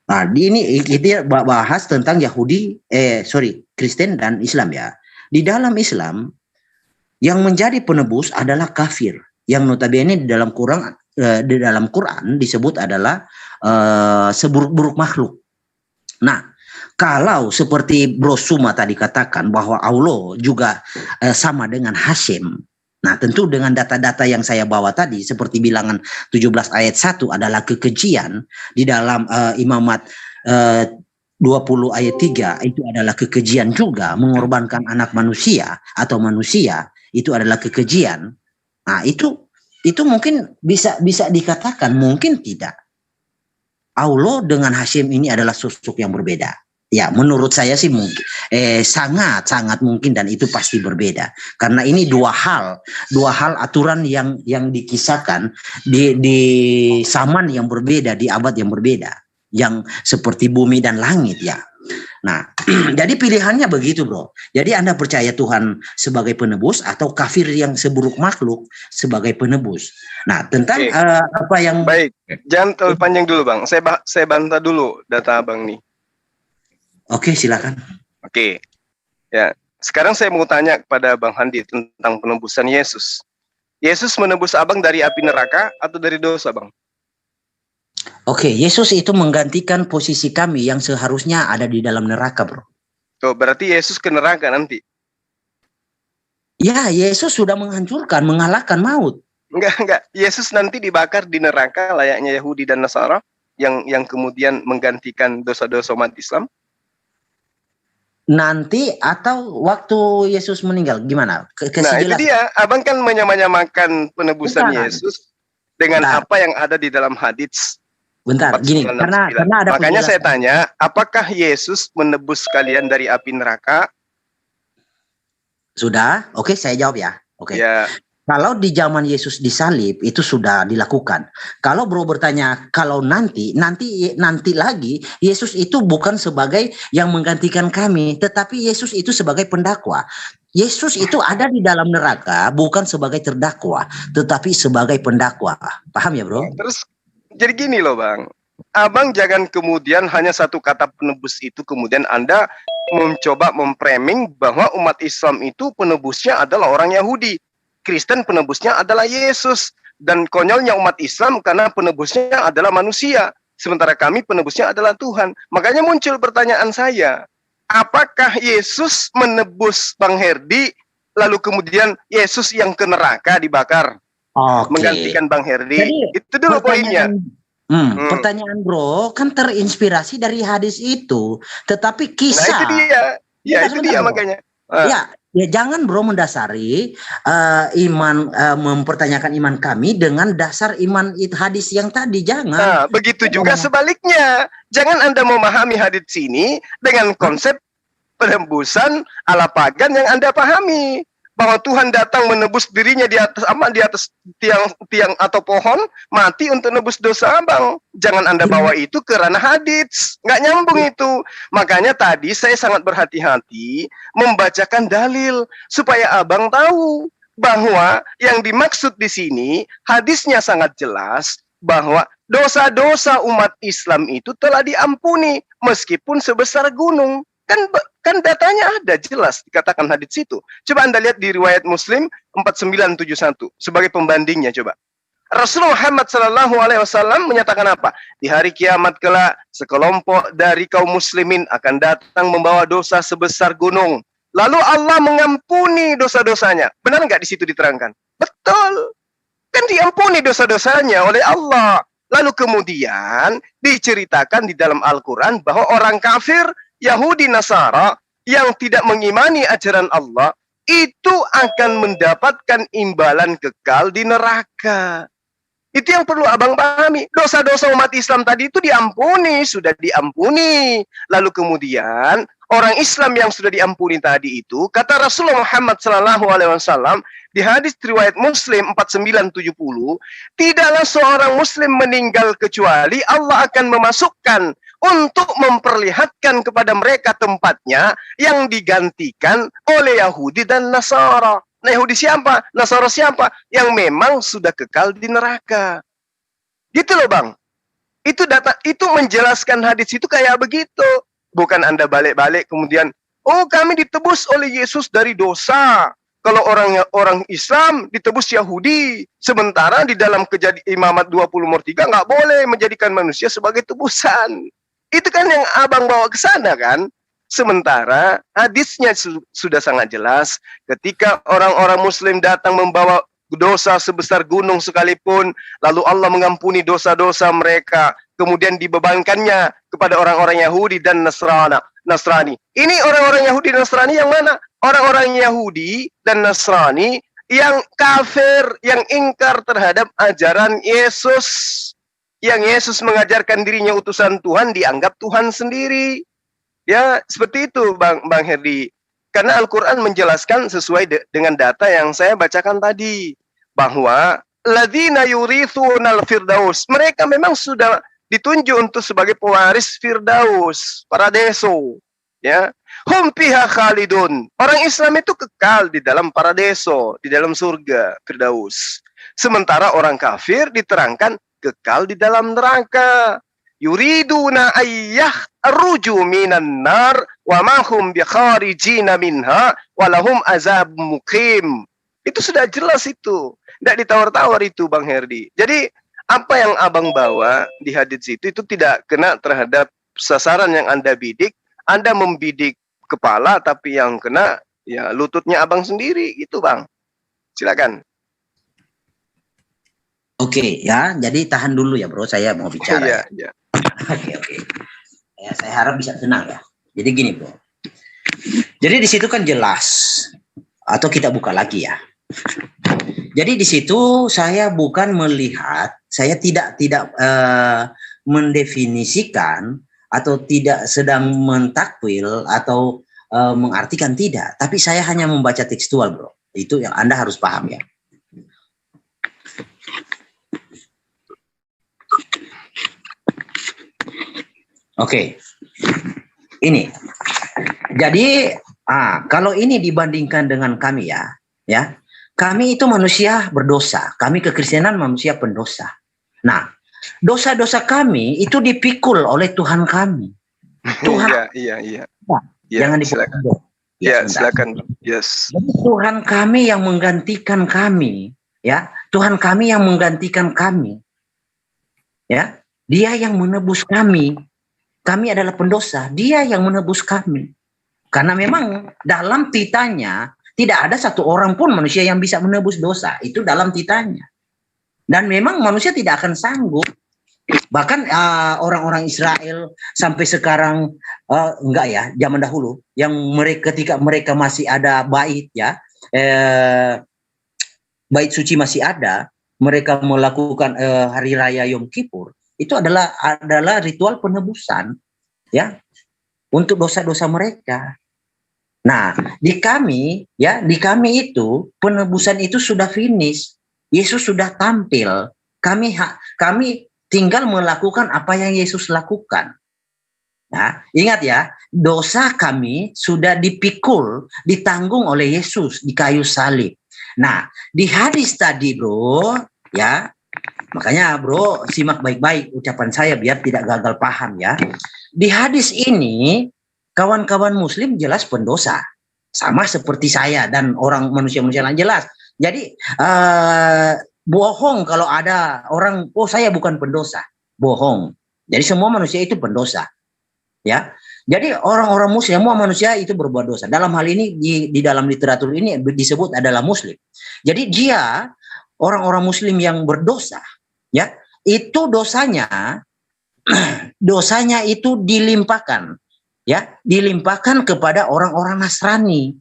Nah, ini kita bahas tentang Kristen dan Islam ya. Di dalam Islam Yang menjadi penebus adalah kafir. Yang notabene di dalam Quran disebut adalah seburuk-buruk makhluk. Nah, kalau seperti Bro Suma tadi katakan bahwa Allah juga sama dengan Hashim. Nah, tentu dengan data-data yang saya bawa tadi seperti bilangan 17 ayat 1 adalah kekejian, di dalam Imamat 20 ayat 3 itu adalah kekejian juga, mengorbankan anak manusia atau manusia itu adalah kekejian. Nah, itu mungkin bisa dikatakan, mungkin tidak. Allah dengan Hashim ini adalah sosok yang berbeda. Ya, menurut saya sih mungkin sangat mungkin, dan itu pasti berbeda. Karena ini dua hal aturan yang dikisahkan di zaman yang berbeda, di abad yang berbeda, yang seperti bumi dan langit ya. Nah, jadi pilihannya begitu, Bro. Jadi Anda percaya Tuhan sebagai penebus atau kafir yang seburuk makhluk sebagai penebus. Nah, tentang apa yang baik, jangan terlalu panjang dulu, Bang. Saya bantah dulu data Abang nih. Oke, silakan. Oke. Ya, sekarang saya mau tanya kepada Bang Handi tentang penebusan Yesus. Yesus menebus Abang dari api neraka atau dari dosa, Bang? Oke, Yesus itu menggantikan posisi kami yang seharusnya ada di dalam neraka, Bro. Tuh, berarti Yesus ke neraka nanti. Ya, Yesus sudah menghancurkan, mengalahkan maut. Enggak. Yesus nanti dibakar di neraka layaknya Yahudi dan Nasara yang kemudian menggantikan dosa-dosa umat Islam. Nanti atau waktu Yesus meninggal, gimana? Nah, itu dia. Abang kan menyamakan penebusan Yesus dengan apa yang ada di dalam hadits. Bentar, gini, karena ada makanya saya tanya, apakah Yesus menebus kalian dari api neraka? Sudah, oke, saya jawab ya. Oke. Ya. Kalau di zaman Yesus disalib itu sudah dilakukan. Kalau Bro bertanya, kalau nanti lagi, Yesus itu bukan sebagai yang menggantikan kami, tetapi Yesus itu sebagai pendakwa. Yesus itu ada di dalam neraka bukan sebagai terdakwa, tetapi sebagai pendakwa. Paham ya, Bro? Terus jadi gini loh, Bang. Abang jangan kemudian hanya satu kata penebus itu kemudian Anda mencoba memframing bahwa umat Islam itu penebusnya adalah orang Yahudi. Kristen penebusnya adalah Yesus, dan konyolnya umat Islam karena penebusnya adalah manusia, sementara kami penebusnya adalah Tuhan. Makanya muncul pertanyaan saya, apakah Yesus menebus Bang Herdi lalu kemudian Yesus yang ke neraka dibakar menggantikan Bang Herdi? Jadi, itu dulu poinnya. Pertanyaan Bro kan terinspirasi dari hadis itu, tetapi kisah. Nah, itu dia. Ya, itu dia makanya. Ya, jangan Bro mendasari mempertanyakan iman kami dengan dasar iman hadis yang tadi, jangan. Nah, begitu juga sebaliknya. Jangan Anda memahami hadis ini dengan konsep penembusan ala pagan yang Anda pahami. Bahwa Tuhan datang menebus dirinya di atas tiang atau pohon, mati untuk nebus dosa Abang. Jangan Anda bawa itu ke ranah hadits, nggak nyambung itu. Makanya tadi saya sangat berhati-hati membacakan dalil supaya Abang tahu bahwa yang dimaksud di sini hadisnya sangat jelas bahwa dosa-dosa umat Islam itu telah diampuni meskipun sebesar gunung. Kan datanya ada jelas dikatakan hadits itu. Coba Anda lihat di riwayat Muslim 4971 sebagai pembandingnya coba. Rasulullah Muhammad SAW menyatakan apa? Di hari kiamat kelak sekelompok dari kaum muslimin akan datang membawa dosa sebesar gunung. Lalu Allah mengampuni dosa-dosanya. Benar nggak di situ diterangkan? Betul. Kan diampuni dosa-dosanya oleh Allah. Lalu kemudian diceritakan di dalam Al-Quran bahwa orang kafir Yahudi Nasara yang tidak mengimani ajaran Allah itu akan mendapatkan imbalan kekal di neraka. Itu yang perlu Abang pahami. Dosa-dosa umat Islam tadi itu diampuni, sudah diampuni. Lalu kemudian orang Islam yang sudah diampuni tadi itu, kata Rasulullah Muhammad SAW di hadis riwayat Muslim 4970, tidaklah seorang Muslim meninggal kecuali Allah akan memasukkan untuk memperlihatkan kepada mereka tempatnya yang digantikan oleh Yahudi dan Nasara. Nah, Yahudi siapa? Nasara siapa? Yang memang sudah kekal di neraka. Gitu loh, Bang. Itu menjelaskan hadis itu kayak begitu. Bukan Anda balik-balik kemudian, oh kami ditebus oleh Yesus dari dosa. kalau orang Islam ditebus Yahudi, sementara di dalam Imamat 20/3 nggak boleh menjadikan manusia sebagai tebusan. Itu kan yang abang bawa ke sana kan. Sementara hadisnya sudah sangat jelas, ketika orang-orang Muslim datang membawa dosa sebesar gunung sekalipun, lalu Allah mengampuni dosa-dosa mereka, kemudian dibebankannya kepada orang-orang Yahudi dan Nasrani. Ini orang-orang Yahudi dan Nasrani yang mana? Orang-orang Yahudi dan Nasrani yang kafir, yang ingkar terhadap ajaran Yesus. Yang Yesus mengajarkan dirinya utusan Tuhan, dianggap Tuhan sendiri. Ya, seperti itu Bang Herdi. Karena Al-Quran menjelaskan sesuai dengan data yang saya bacakan tadi. Bahwa ladzina yurithunal firdaus. Mereka memang sudah ditunjuk untuk sebagai pewaris Firdaus, Paradiso. Ya, hum fiha khalidun. Orang Islam itu kekal di dalam paradiso, di dalam surga Firdaus. Sementara orang kafir diterangkan kekal di dalam neraka. Yuriduna ayyah arruju minan nar wa ma hum bikharijina minha wa lahum azab muqim. Itu sudah jelas itu. Tidak ditawar-tawar itu Bang Herdi. Jadi apa yang abang bawa di hadits itu tidak kena terhadap sasaran yang Anda bidik. Anda membidik kepala tapi yang kena ya lututnya abang sendiri gitu Bang. Silakan. Oke ya, jadi tahan dulu ya bro, saya mau bicara. Iya. Oke. Ya, saya harap bisa tenang ya. Jadi gini bro. Jadi di situ kan jelas, atau kita buka lagi ya. Jadi di situ saya bukan melihat, saya tidak mendefinisikan atau tidak sedang mentakwil atau mengartikan, tidak, tapi saya hanya membaca tekstual bro. Itu yang Anda harus paham ya. Oke. Ini. Jadi kalau ini dibandingkan dengan kami ya, kami itu manusia berdosa, kami kekristenan manusia pendosa. Nah, dosa-dosa kami itu dipikul oleh Tuhan kami. Tuhan. Iya. Jangan dipotong. Ya, silakan. Yes. Jadi Tuhan kami yang menggantikan kami, ya. Tuhan kami yang menggantikan kami. Ya. Dia yang menebus kami. Kami adalah pendosa, dia yang menebus kami. Karena memang dalam titanya tidak ada satu orang pun manusia yang bisa menebus dosa. Itu dalam titanya. Dan memang manusia tidak akan sanggup. Bahkan orang-orang Israel sampai sekarang enggak ya, zaman dahulu yang ketika mereka masih ada bait ya, bait suci masih ada, mereka melakukan hari raya Yom Kippur, itu adalah ritual penebusan ya untuk dosa-dosa mereka. Nah, di kami itu penebusan itu sudah finish. Yesus sudah tampil. Kami tinggal melakukan apa yang Yesus lakukan. Nah, ingat ya, dosa kami sudah dipikul, ditanggung oleh Yesus di kayu salib. Nah, di hadis tadi, bro, ya, makanya bro, simak baik-baik ucapan saya biar tidak gagal paham ya. Di hadis ini, kawan-kawan Muslim jelas pendosa, sama seperti saya dan orang manusia-manusia lain jelas. Jadi bohong kalau ada orang, oh saya bukan pendosa, bohong. Jadi semua manusia itu pendosa, ya. Jadi orang-orang Muslim, semua manusia itu berbuat dosa. Dalam hal ini di dalam literatur ini disebut adalah Muslim. Jadi dia orang-orang Muslim yang berdosa, ya, itu dosanya itu dilimpahkan, ya, dilimpahkan kepada orang-orang Nasrani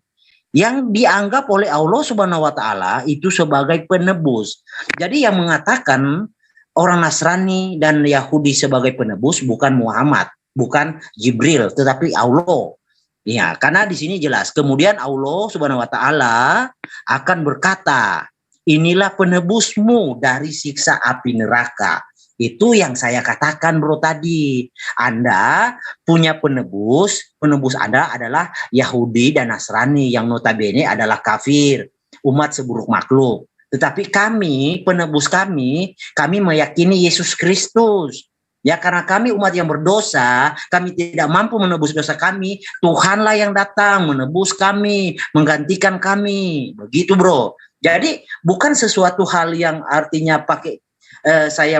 yang dianggap oleh Allah Subhanahu wa taala itu sebagai penebus. Jadi yang mengatakan orang Nasrani dan Yahudi sebagai penebus bukan Muhammad, bukan Jibril, tetapi Allah. Ya, karena di sini jelas. Kemudian Allah Subhanahu wa taala akan berkata, "Inilah penebusmu dari siksa api neraka." Itu yang saya katakan bro tadi. Anda punya penebus Anda adalah Yahudi dan Nasrani yang notabene adalah kafir, umat seburuk makhluk. Tetapi kami, penebus kami meyakini Yesus Kristus. Ya karena kami umat yang berdosa, kami tidak mampu menebus dosa kami, Tuhanlah yang datang menebus kami, menggantikan kami. Begitu bro. Jadi bukan sesuatu hal yang artinya pakai saya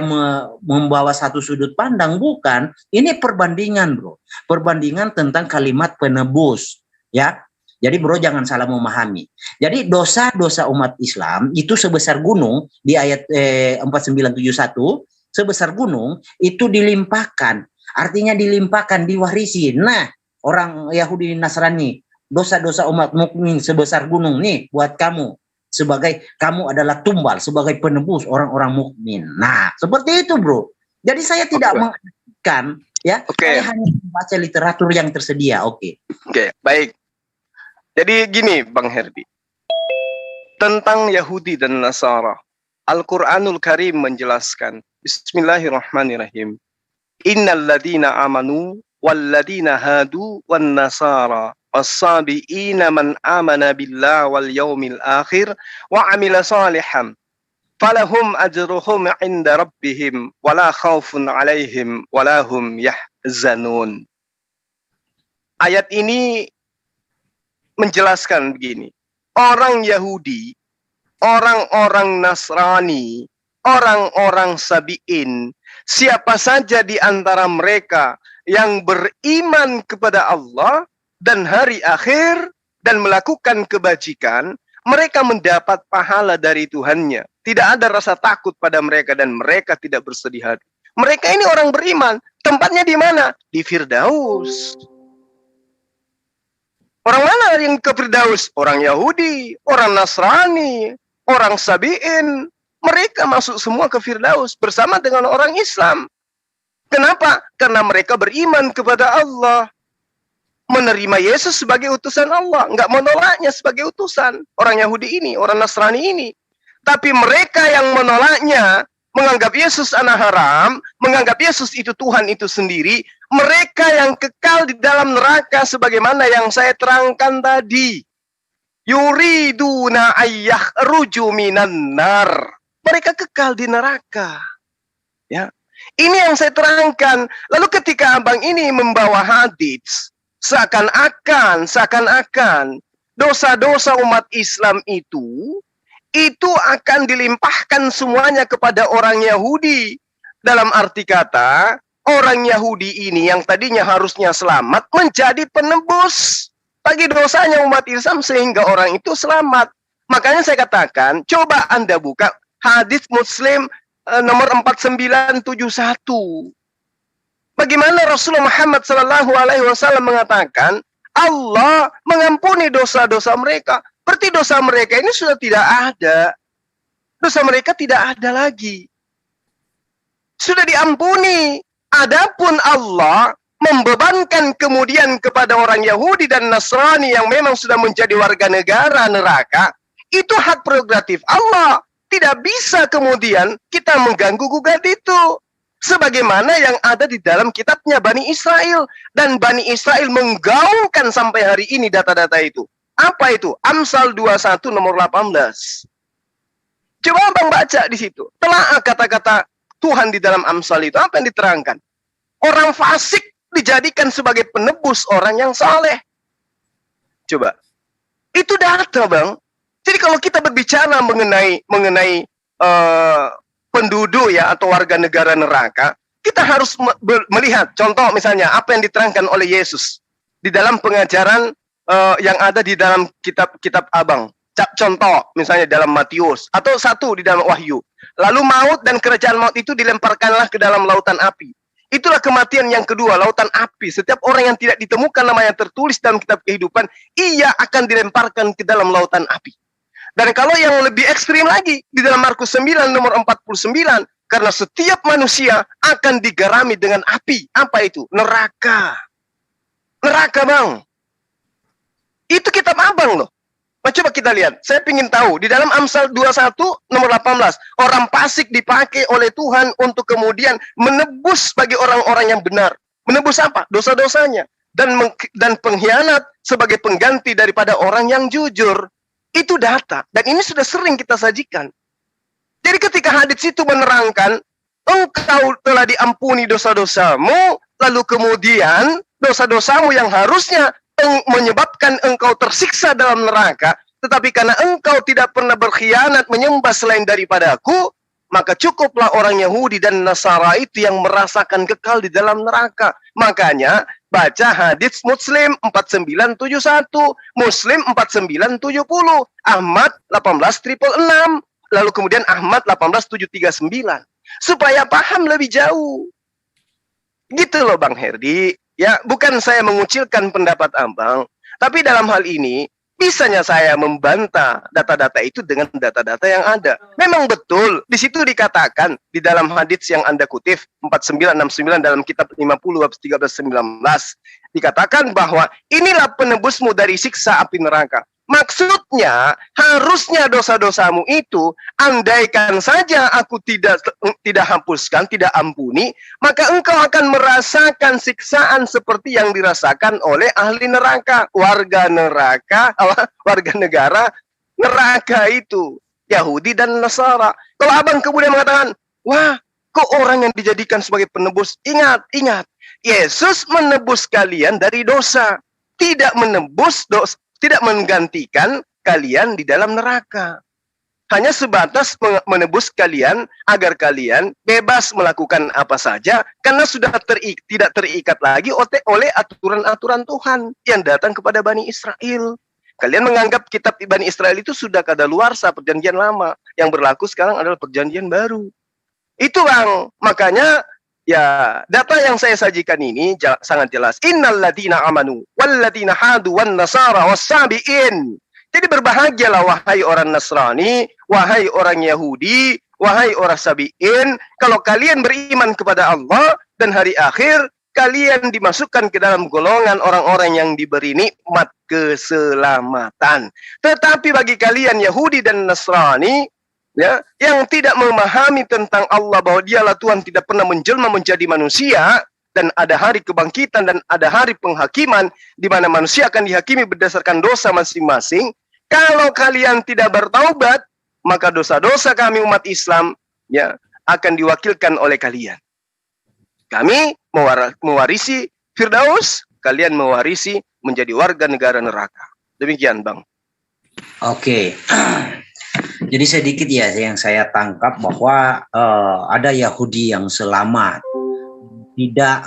membawa satu sudut pandang, bukan. Ini perbandingan bro. Perbandingan tentang kalimat penebus. Ya. Jadi bro jangan salah memahami. Jadi dosa-dosa umat Islam itu sebesar gunung di ayat 4971. Sebesar gunung itu dilimpahkan, artinya dilimpahkan, diwarisi. Nah, orang Yahudi Nasrani, dosa-dosa umat mukmin sebesar gunung nih buat kamu, sebagai kamu adalah tumbal, sebagai penebus orang-orang mukmin. Nah, seperti itu, bro. Jadi saya tidak mengartikan, ya, saya hanya membaca literatur yang tersedia. Oke, baik. Jadi gini, Bang Herdi, tentang Yahudi dan Nasara, Al-Quranul Karim menjelaskan. Bismillahirrahmanirrahim. Innal ladina amanu wal ladina hadu wan nasara was-sabiina man amana billah wal yaumil akhir wa amila salihan falahum ajruhum 'inda rabbihim wala khaufun 'alaihim wala hum yahzanun. Ayat ini menjelaskan begini. Orang Yahudi, orang-orang Nasrani, orang-orang Sabi'in, siapa saja di antara mereka yang beriman kepada Allah dan hari akhir dan melakukan kebajikan, mereka mendapat pahala dari Tuhannya. Tidak ada rasa takut pada mereka dan mereka tidak bersedih hati. Mereka ini orang beriman. Tempatnya di mana? Di Firdaus. Orang mana yang ke Firdaus? Orang Yahudi, orang Nasrani, orang Sabi'in. Mereka masuk semua ke Firdaus bersama dengan orang Islam. Kenapa? Karena mereka beriman kepada Allah. Menerima Yesus sebagai utusan Allah. Enggak menolaknya sebagai utusan. Orang Yahudi ini, orang Nasrani ini. Tapi mereka yang menolaknya, menganggap Yesus anak haram, menganggap Yesus itu Tuhan itu sendiri, mereka yang kekal di dalam neraka sebagaimana yang saya terangkan tadi. Yuriduna ayyahruju minan nar. Mereka kekal di neraka. Ya. Ini yang saya terangkan. Lalu ketika abang ini membawa hadits, seakan-akan dosa-dosa umat Islam itu akan dilimpahkan semuanya kepada orang Yahudi. Dalam arti kata, orang Yahudi ini yang tadinya harusnya selamat menjadi penebus bagi dosanya umat Islam sehingga orang itu selamat. Makanya saya katakan, coba Anda buka hadis Muslim nomor 4971. Bagaimana Rasulullah Muhammad SAW mengatakan Allah mengampuni dosa-dosa mereka. Berarti dosa mereka ini sudah tidak ada. Dosa mereka tidak ada lagi. Sudah diampuni. Adapun Allah membebankan kemudian kepada orang Yahudi dan Nasrani yang memang sudah menjadi warga negara neraka, itu hak prerogatif Allah. Tidak bisa kemudian kita mengganggu-gugat itu. Sebagaimana yang ada di dalam kitabnya Bani Israel. Dan Bani Israel menggaungkan sampai hari ini data-data itu. Apa itu? Amsal 21 nomor 18. Coba abang baca di situ. Telah kata-kata Tuhan di dalam Amsal itu. Apa yang diterangkan? Orang fasik dijadikan sebagai penebus orang yang saleh. Coba. Itu data, Bang. Jadi kalau kita berbicara mengenai penduduk ya atau warga negara neraka, kita harus melihat contoh misalnya apa yang diterangkan oleh Yesus di dalam pengajaran yang ada di dalam kitab abang. Contoh misalnya dalam Matius atau satu di dalam Wahyu. Lalu maut dan kerajaan maut itu dilemparkanlah ke dalam lautan api. Itulah kematian yang kedua, lautan api. Setiap orang yang tidak ditemukan namanya tertulis dalam kitab kehidupan, ia akan dilemparkan ke dalam lautan api. Dan kalau yang lebih ekstrim lagi, di dalam Markus 9 nomor 49, karena setiap manusia akan digarami dengan api. Apa itu? Neraka. Neraka, Bang. Itu kitab abang loh. Nah, coba kita lihat. Saya ingin tahu, di dalam Amsal 21 nomor 18, orang fasik dipakai oleh Tuhan untuk kemudian menebus bagi orang-orang yang benar. Menebus apa? Dosa-dosanya. Dan pengkhianat sebagai pengganti daripada orang yang jujur. Itu data. Dan ini sudah sering kita sajikan. Jadi ketika hadits itu menerangkan engkau telah diampuni dosa-dosamu, lalu kemudian dosa-dosamu yang harusnya menyebabkan engkau tersiksa dalam neraka, tetapi karena engkau tidak pernah berkhianat menyembah selain daripadaku, maka cukuplah orang Yahudi dan Nasara itu yang merasakan kekal di dalam neraka. Makanya baca hadits Muslim 4971, Muslim 4970, Ahmad 18666, lalu kemudian Ahmad 18739. Supaya paham lebih jauh. Gitu loh Bang Herdi. Ya, bukan saya mengucilkan pendapat Abang, tapi dalam hal ini bisanya saya membantah data-data itu dengan data-data yang ada. Memang betul, di situ dikatakan di dalam hadits yang Anda kutip 4969 dalam kitab 50 bab 13-19 dikatakan bahwa inilah penebusmu dari siksa api neraka. Maksudnya harusnya dosa-dosamu itu andaikan saja aku tidak hapuskan, tidak ampuni, maka engkau akan merasakan siksaan seperti yang dirasakan oleh ahli neraka, warga negara neraka itu, Yahudi dan Nasara. Kalau Abang kemudian mengatakan, wah, kok orang yang dijadikan sebagai penebus? Ingat, Yesus menebus kalian dari dosa, tidak menebus dosa, tidak menggantikan kalian di dalam neraka. Hanya sebatas menebus kalian agar kalian bebas melakukan apa saja karena sudah tidak terikat lagi oleh aturan-aturan Tuhan yang datang kepada Bani Israel. Kalian menganggap kitab Bani Israel itu sudah kadaluarsa perjanjian lama, yang berlaku sekarang adalah perjanjian baru. Itu Bang, makanya ya, data yang saya sajikan ini sangat jelas. Innal ladina amanu wal ladina hadu wan nasara wassabiin. Jadi berbahagialah wahai orang Nasrani, wahai orang Yahudi, wahai orang Sabiin, kalau kalian beriman kepada Allah dan hari akhir, kalian dimasukkan ke dalam golongan orang-orang yang diberi nikmat keselamatan. Tetapi bagi kalian Yahudi dan Nasrani, ya, yang tidak memahami tentang Allah bahwa dialah Tuhan tidak pernah menjelma menjadi manusia dan ada hari kebangkitan dan ada hari penghakiman di mana manusia akan dihakimi berdasarkan dosa masing-masing. Kalau kalian tidak bertaubat, maka dosa-dosa kami umat Islam ya akan diwakilkan oleh kalian. Kami mewarisi Firdaus, kalian mewarisi menjadi warga negara neraka. Demikian Bang. Oke. Jadi sedikit ya yang saya tangkap bahwa ada Yahudi yang selamat, tidak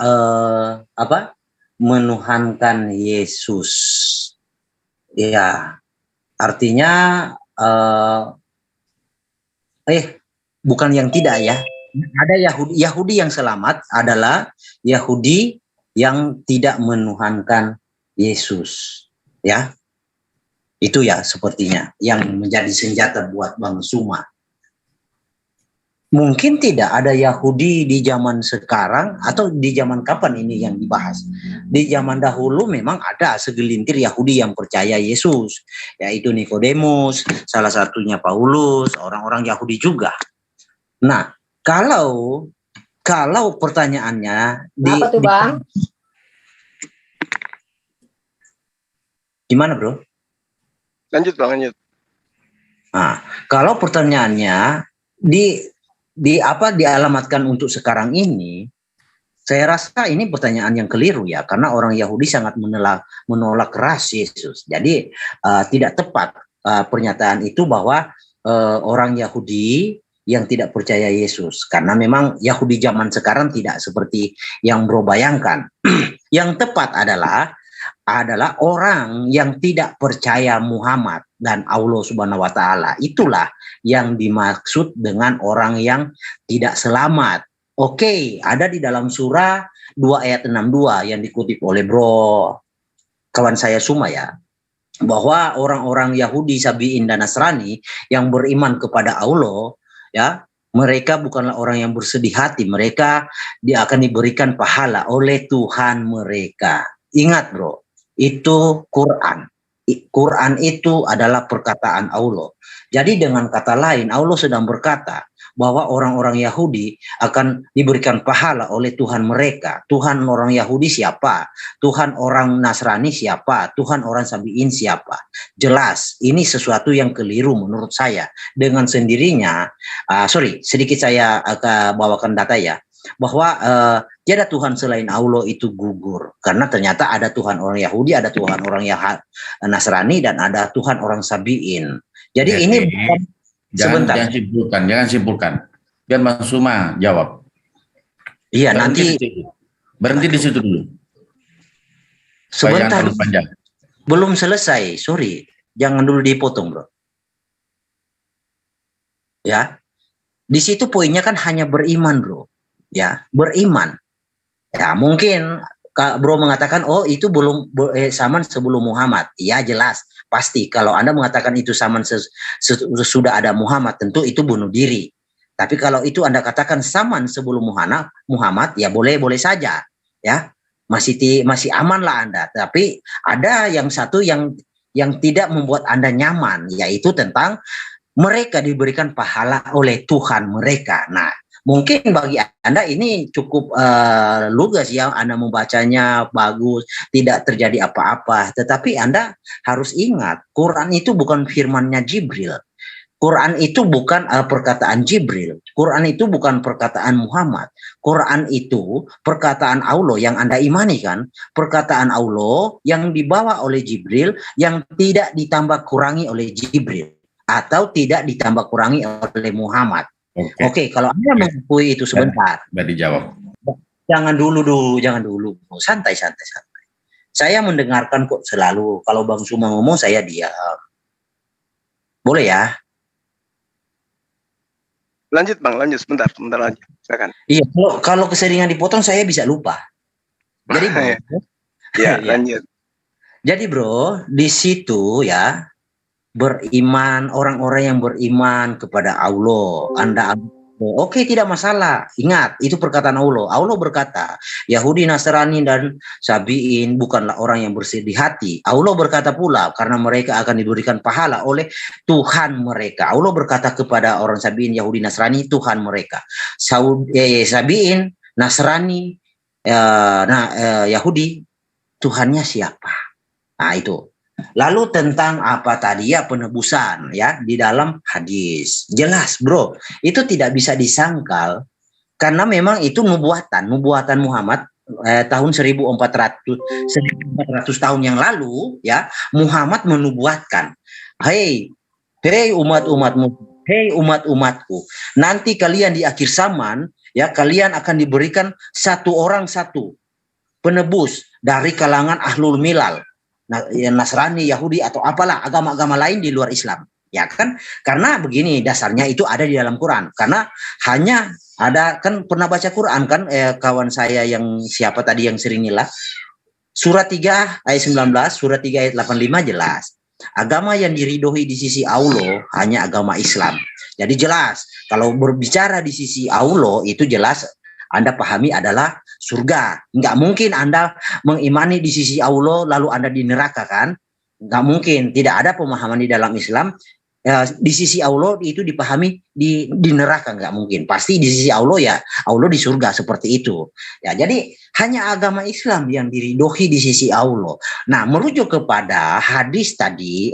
menuhankan Yesus. Ya, artinya bukan yang tidak ya. Ada Yahudi yang selamat adalah Yahudi yang tidak menuhankan Yesus. Ya. Itu ya sepertinya yang menjadi senjata buat Bang Suma. Mungkin tidak ada Yahudi di zaman sekarang atau di zaman kapan ini yang dibahas. Di zaman dahulu memang ada segelintir Yahudi yang percaya Yesus, yaitu Nikodemus, salah satunya Paulus, orang-orang Yahudi juga. Nah, kalau pertanyaannya apa tuh Bang? Gimana Bro? Lanjut Bang, lanjut. Nah, kalau pertanyaannya dialamatkan untuk sekarang ini, saya rasa ini pertanyaan yang keliru ya, karena orang Yahudi sangat menolak keras Yesus. Jadi tidak tepat pernyataan itu bahwa orang Yahudi yang tidak percaya Yesus, karena memang Yahudi zaman sekarang tidak seperti yang Bro bayangkan. Yang tepat adalah orang yang tidak percaya Muhammad dan Allah Subhanahu wa taala. Itulah yang dimaksud dengan orang yang tidak selamat. Oke, ada di dalam surah 2 ayat 62 yang dikutip oleh Bro kawan saya Suma ya, bahwa orang-orang Yahudi, Sabiin dan Nasrani yang beriman kepada Allah ya, mereka bukanlah orang yang bersedih hati, mereka akan diberikan pahala oleh Tuhan mereka. Ingat Bro, itu Quran. Quran itu adalah perkataan Allah. Jadi dengan kata lain Allah sedang berkata bahwa orang-orang Yahudi akan diberikan pahala oleh Tuhan mereka. Tuhan orang Yahudi siapa? Tuhan orang Nasrani siapa? Tuhan orang Sabi'in siapa? Jelas, ini sesuatu yang keliru menurut saya. Dengan sendirinya, sedikit saya bawakan data ya, bahwa tiada Tuhan selain Allah itu gugur. Karena ternyata ada Tuhan orang Yahudi, ada Tuhan orang Nasrani, dan ada Tuhan orang Sabi'in. Jadi ini bukan sebentar. Jangan simpulkan. Biar Bang Suma jawab. Iya, nanti berhenti di situ dulu. Sebentar. Belum selesai, sorry. Jangan dulu dipotong, bro. Ya. Di situ poinnya kan hanya beriman, bro. Ya, beriman. Ya, mungkin Kak Bro mengatakan, oh itu belum zaman sebelum Muhammad. Ya, jelas. Pasti kalau Anda mengatakan itu zaman sudah ada Muhammad, tentu itu bunuh diri. Tapi kalau itu Anda katakan zaman sebelum Muhammad, ya boleh saja, ya masih aman lah Anda. Tapi ada yang satu yang tidak membuat Anda nyaman, yaitu tentang mereka diberikan pahala oleh Tuhan mereka. Nah, mungkin bagi Anda ini cukup lugas ya, Anda membacanya bagus, tidak terjadi apa-apa. Tetapi Anda harus ingat, Quran itu bukan firmannya Jibril. Quran itu bukan perkataan Jibril. Quran itu bukan perkataan Muhammad. Quran itu perkataan Allah yang Anda imani kan. Perkataan Allah yang dibawa oleh Jibril, yang tidak ditambah kurangi oleh Jibril. Atau tidak ditambah kurangi oleh Muhammad. Oke, kalau Anda mengakui itu sebentar. Sudah dijawab. Jangan dulu. Santai. Saya mendengarkan kok selalu. Kalau Bang Suma ngomong, saya diam. Boleh ya? Lanjut Bang, sebentar lanjut. Silakan. Iya, kalau keseringan dipotong saya bisa lupa. Jadi bro, ya, lanjut. Jadi bro, di situ ya beriman, orang-orang yang beriman kepada Allah, Anda oke, tidak masalah. Ingat, itu perkataan Allah. Allah berkata, Yahudi, Nasrani, dan Sabi'in bukanlah orang yang bersih di hati. Allah berkata pula, karena mereka akan diberikan pahala oleh Tuhan mereka. Allah berkata kepada orang Sabi'in, Yahudi, Nasrani, Tuhan mereka. Sabi'in, Nasrani, Yahudi, Tuhannya siapa? Nah, itu. Lalu tentang apa tadi ya, penebusan ya di dalam hadis. Jelas bro, itu tidak bisa disangkal karena memang itu nubuatan Muhammad tahun 1400 tahun yang lalu ya. Muhammad menubuatkan, hei umat-umatku, nanti kalian di akhir zaman ya, kalian akan diberikan satu penebus dari kalangan ahlul milal, Nasrani, Yahudi, atau apalah agama-agama lain di luar Islam, ya kan? Karena begini, dasarnya itu ada di dalam Quran. Karena hanya ada, kan pernah baca Quran kan, kawan saya yang siapa tadi yang sering nilai, surat 3 ayat 19, surat 3 ayat 85 jelas. Agama yang diridhoi di sisi Allah hanya agama Islam. Jadi jelas, kalau berbicara di sisi Allah itu jelas Anda pahami adalah surga. Nggak mungkin Anda mengimani di sisi Allah lalu Anda di neraka kan? Nggak mungkin. Tidak ada pemahaman di dalam Islam di sisi Allah itu dipahami di neraka, nggak mungkin. Pasti di sisi Allah ya Allah di surga, seperti itu. Ya, jadi hanya agama Islam yang diridhoi di sisi Allah. Nah, merujuk kepada hadis tadi,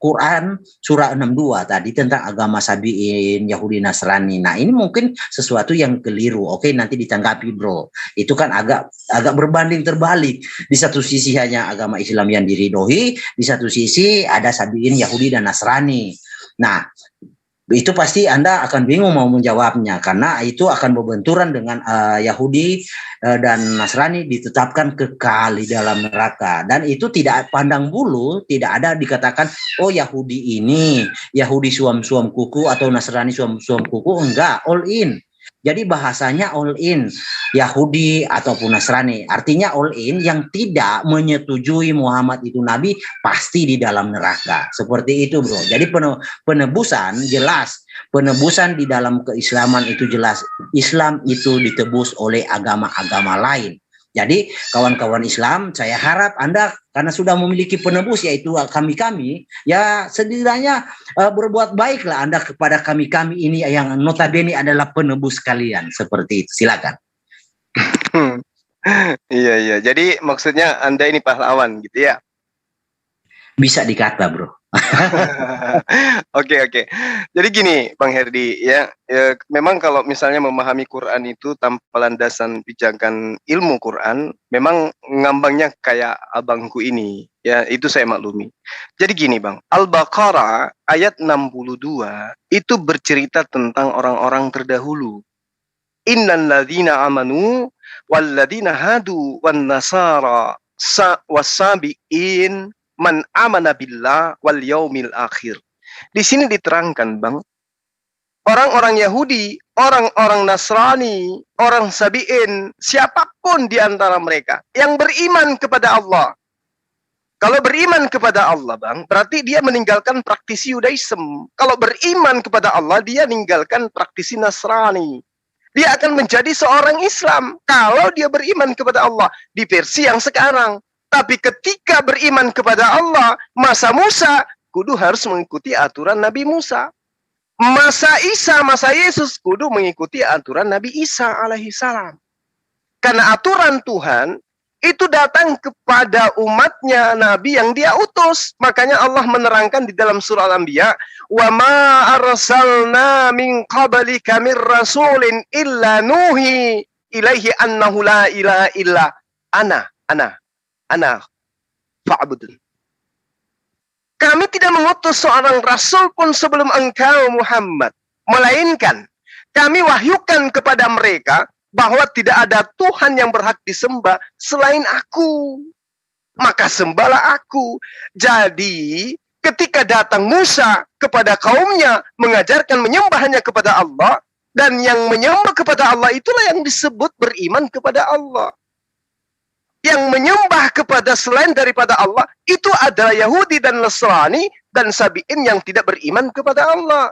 Quran surah 62 tadi tentang agama Sabi'in, Yahudi, Nasrani. Nah, ini mungkin sesuatu yang keliru. Oke, nanti ditanggapi bro. Itu kan agak berbanding terbalik. Di satu sisi hanya agama Islam yang diridhoi, di satu sisi ada Sabi'in, Yahudi, dan Nasrani. Nah, itu pasti Anda akan bingung mau menjawabnya karena itu akan berbenturan dengan Yahudi dan Nasrani ditetapkan kekal di dalam neraka, dan itu tidak pandang bulu, tidak ada dikatakan oh Yahudi ini Yahudi suam-suam kuku atau Nasrani suam-suam kuku, enggak, all in. Jadi bahasanya all in, Yahudi ataupun Nasrani. Artinya all in yang tidak menyetujui Muhammad itu Nabi pasti di dalam neraka. Seperti itu bro. Jadi penebusan jelas. Penebusan di dalam keislaman itu jelas. Islam itu ditebus oleh agama-agama lain. Jadi kawan-kawan Islam, saya harap Anda karena sudah memiliki penebus yaitu kami-kami, ya setidaknya berbuat baiklah Anda kepada kami-kami ini yang notabene adalah penebus kalian. Seperti itu, silakan. Iya. Jadi maksudnya Anda ini pahlawan gitu ya? Bisa dikata, bro. Oke. Jadi gini, Bang Herdi, ya, memang kalau misalnya memahami Quran itu tanpa landasan pijakan ilmu Quran, memang ngambangnya kayak abangku ini, ya, itu saya maklumi. Jadi gini, Bang, Al-Baqarah ayat 62 itu bercerita tentang orang-orang terdahulu. Innal ladzina amanu wal ladzina hadu wan nasara wasabiin man amana billah wal yaumil akhir. Di sini diterangkan, Bang, orang-orang Yahudi, orang-orang Nasrani, orang Sabiin, siapapun di antara mereka yang beriman kepada Allah. Kalau beriman kepada Allah, Bang, berarti dia meninggalkan praktisi Yudaism. Kalau beriman kepada Allah, dia meninggalkan praktisi Nasrani. Dia akan menjadi seorang Islam kalau dia beriman kepada Allah di versi yang sekarang. Tapi ketika beriman kepada Allah, masa Musa, kudu harus mengikuti aturan Nabi Musa. Masa Isa, masa Yesus, kudu mengikuti aturan Nabi Isa alaihissalam. Karena aturan Tuhan, itu datang kepada umatnya Nabi yang dia utus. Makanya Allah menerangkan di dalam surah Al-Anbiya, wa ma arsalna min qablika mir rasulin illa nuhi ilaihi annahu la ilaha illa ana fa'budun. Kami tidak mengutus seorang rasul pun sebelum engkau Muhammad, melainkan kami wahyukan kepada mereka bahwa tidak ada Tuhan yang berhak disembah selain aku. Maka sembahlah aku. Jadi ketika datang Musa kepada kaumnya mengajarkan menyembah hanya kepada Allah, dan yang menyembah kepada Allah itulah yang disebut beriman kepada Allah. Yang menyembah kepada selain daripada Allah itu adalah Yahudi dan Nasrani dan Sabiin yang tidak beriman kepada Allah.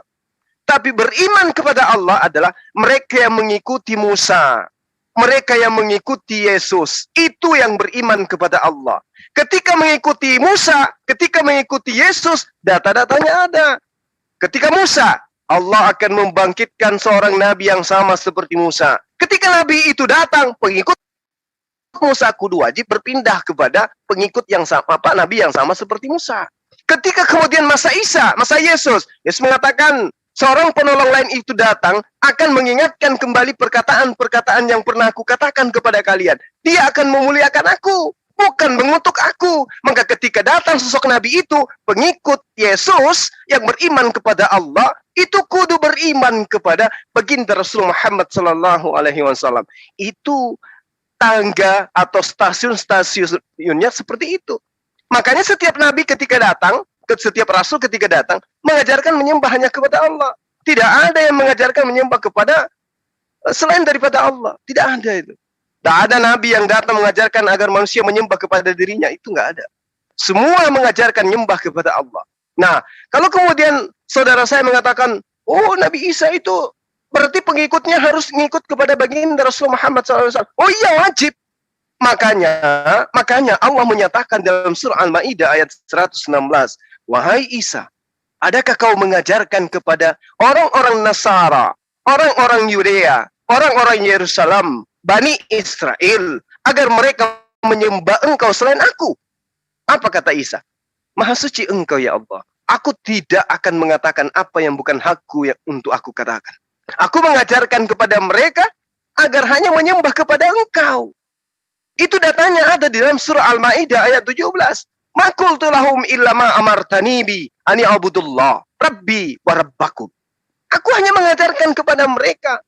Tapi beriman kepada Allah adalah mereka yang mengikuti Musa, mereka yang mengikuti Yesus. Itu yang beriman kepada Allah. Ketika mengikuti Musa, ketika mengikuti Yesus, data-datanya ada. Ketika Musa, Allah akan membangkitkan seorang nabi yang sama seperti Musa. Ketika nabi itu datang, pengikut Musa kudu wajib berpindah kepada pengikut yang sama, nabi yang sama seperti Musa. Ketika kemudian masa Isa, masa Yesus, Yesus mengatakan seorang penolong lain itu datang akan mengingatkan kembali perkataan-perkataan yang pernah aku katakan kepada kalian. Dia akan memuliakan aku, bukan mengutuk aku. Maka ketika datang sosok nabi itu, pengikut Yesus yang beriman kepada Allah itu kudu beriman kepada baginda Rasul Muhammad sallallahu alaihi wasallam. Itu tangga atau stasiun-stasiunnya seperti itu. Makanya setiap nabi ketika datang, setiap rasul ketika datang, mengajarkan menyembah hanya kepada Allah. Tidak ada yang mengajarkan menyembah kepada selain daripada Allah. Tidak ada itu. Tidak ada nabi yang datang mengajarkan agar manusia menyembah kepada dirinya. Itu nggak ada. Semua mengajarkan menyembah kepada Allah. Nah, kalau kemudian saudara saya mengatakan, oh Nabi Isa itu berarti pengikutnya harus ngikut kepada baginda Rasul Muhammad SAW. Oh iya, wajib. Makanya Allah menyatakan dalam surah Al-Maidah ayat 116, wahai Isa, adakah kau mengajarkan kepada orang-orang Nasara, orang-orang Yudea, orang-orang Yerusalem, Bani Israel, agar mereka menyembah engkau selain aku? Apa kata Isa? Maha suci engkau ya Allah. Aku tidak akan mengatakan apa yang bukan hakku yang untuk aku katakan. Aku mengajarkan kepada mereka agar hanya menyembah kepada engkau. Itu datanya ada di dalam surah Al-Maidah ayat 17. Ma qultu lahum illa ma amartani bi ani abudullah rabbi wa rabbakum. Aku hanya mengajarkan kepada mereka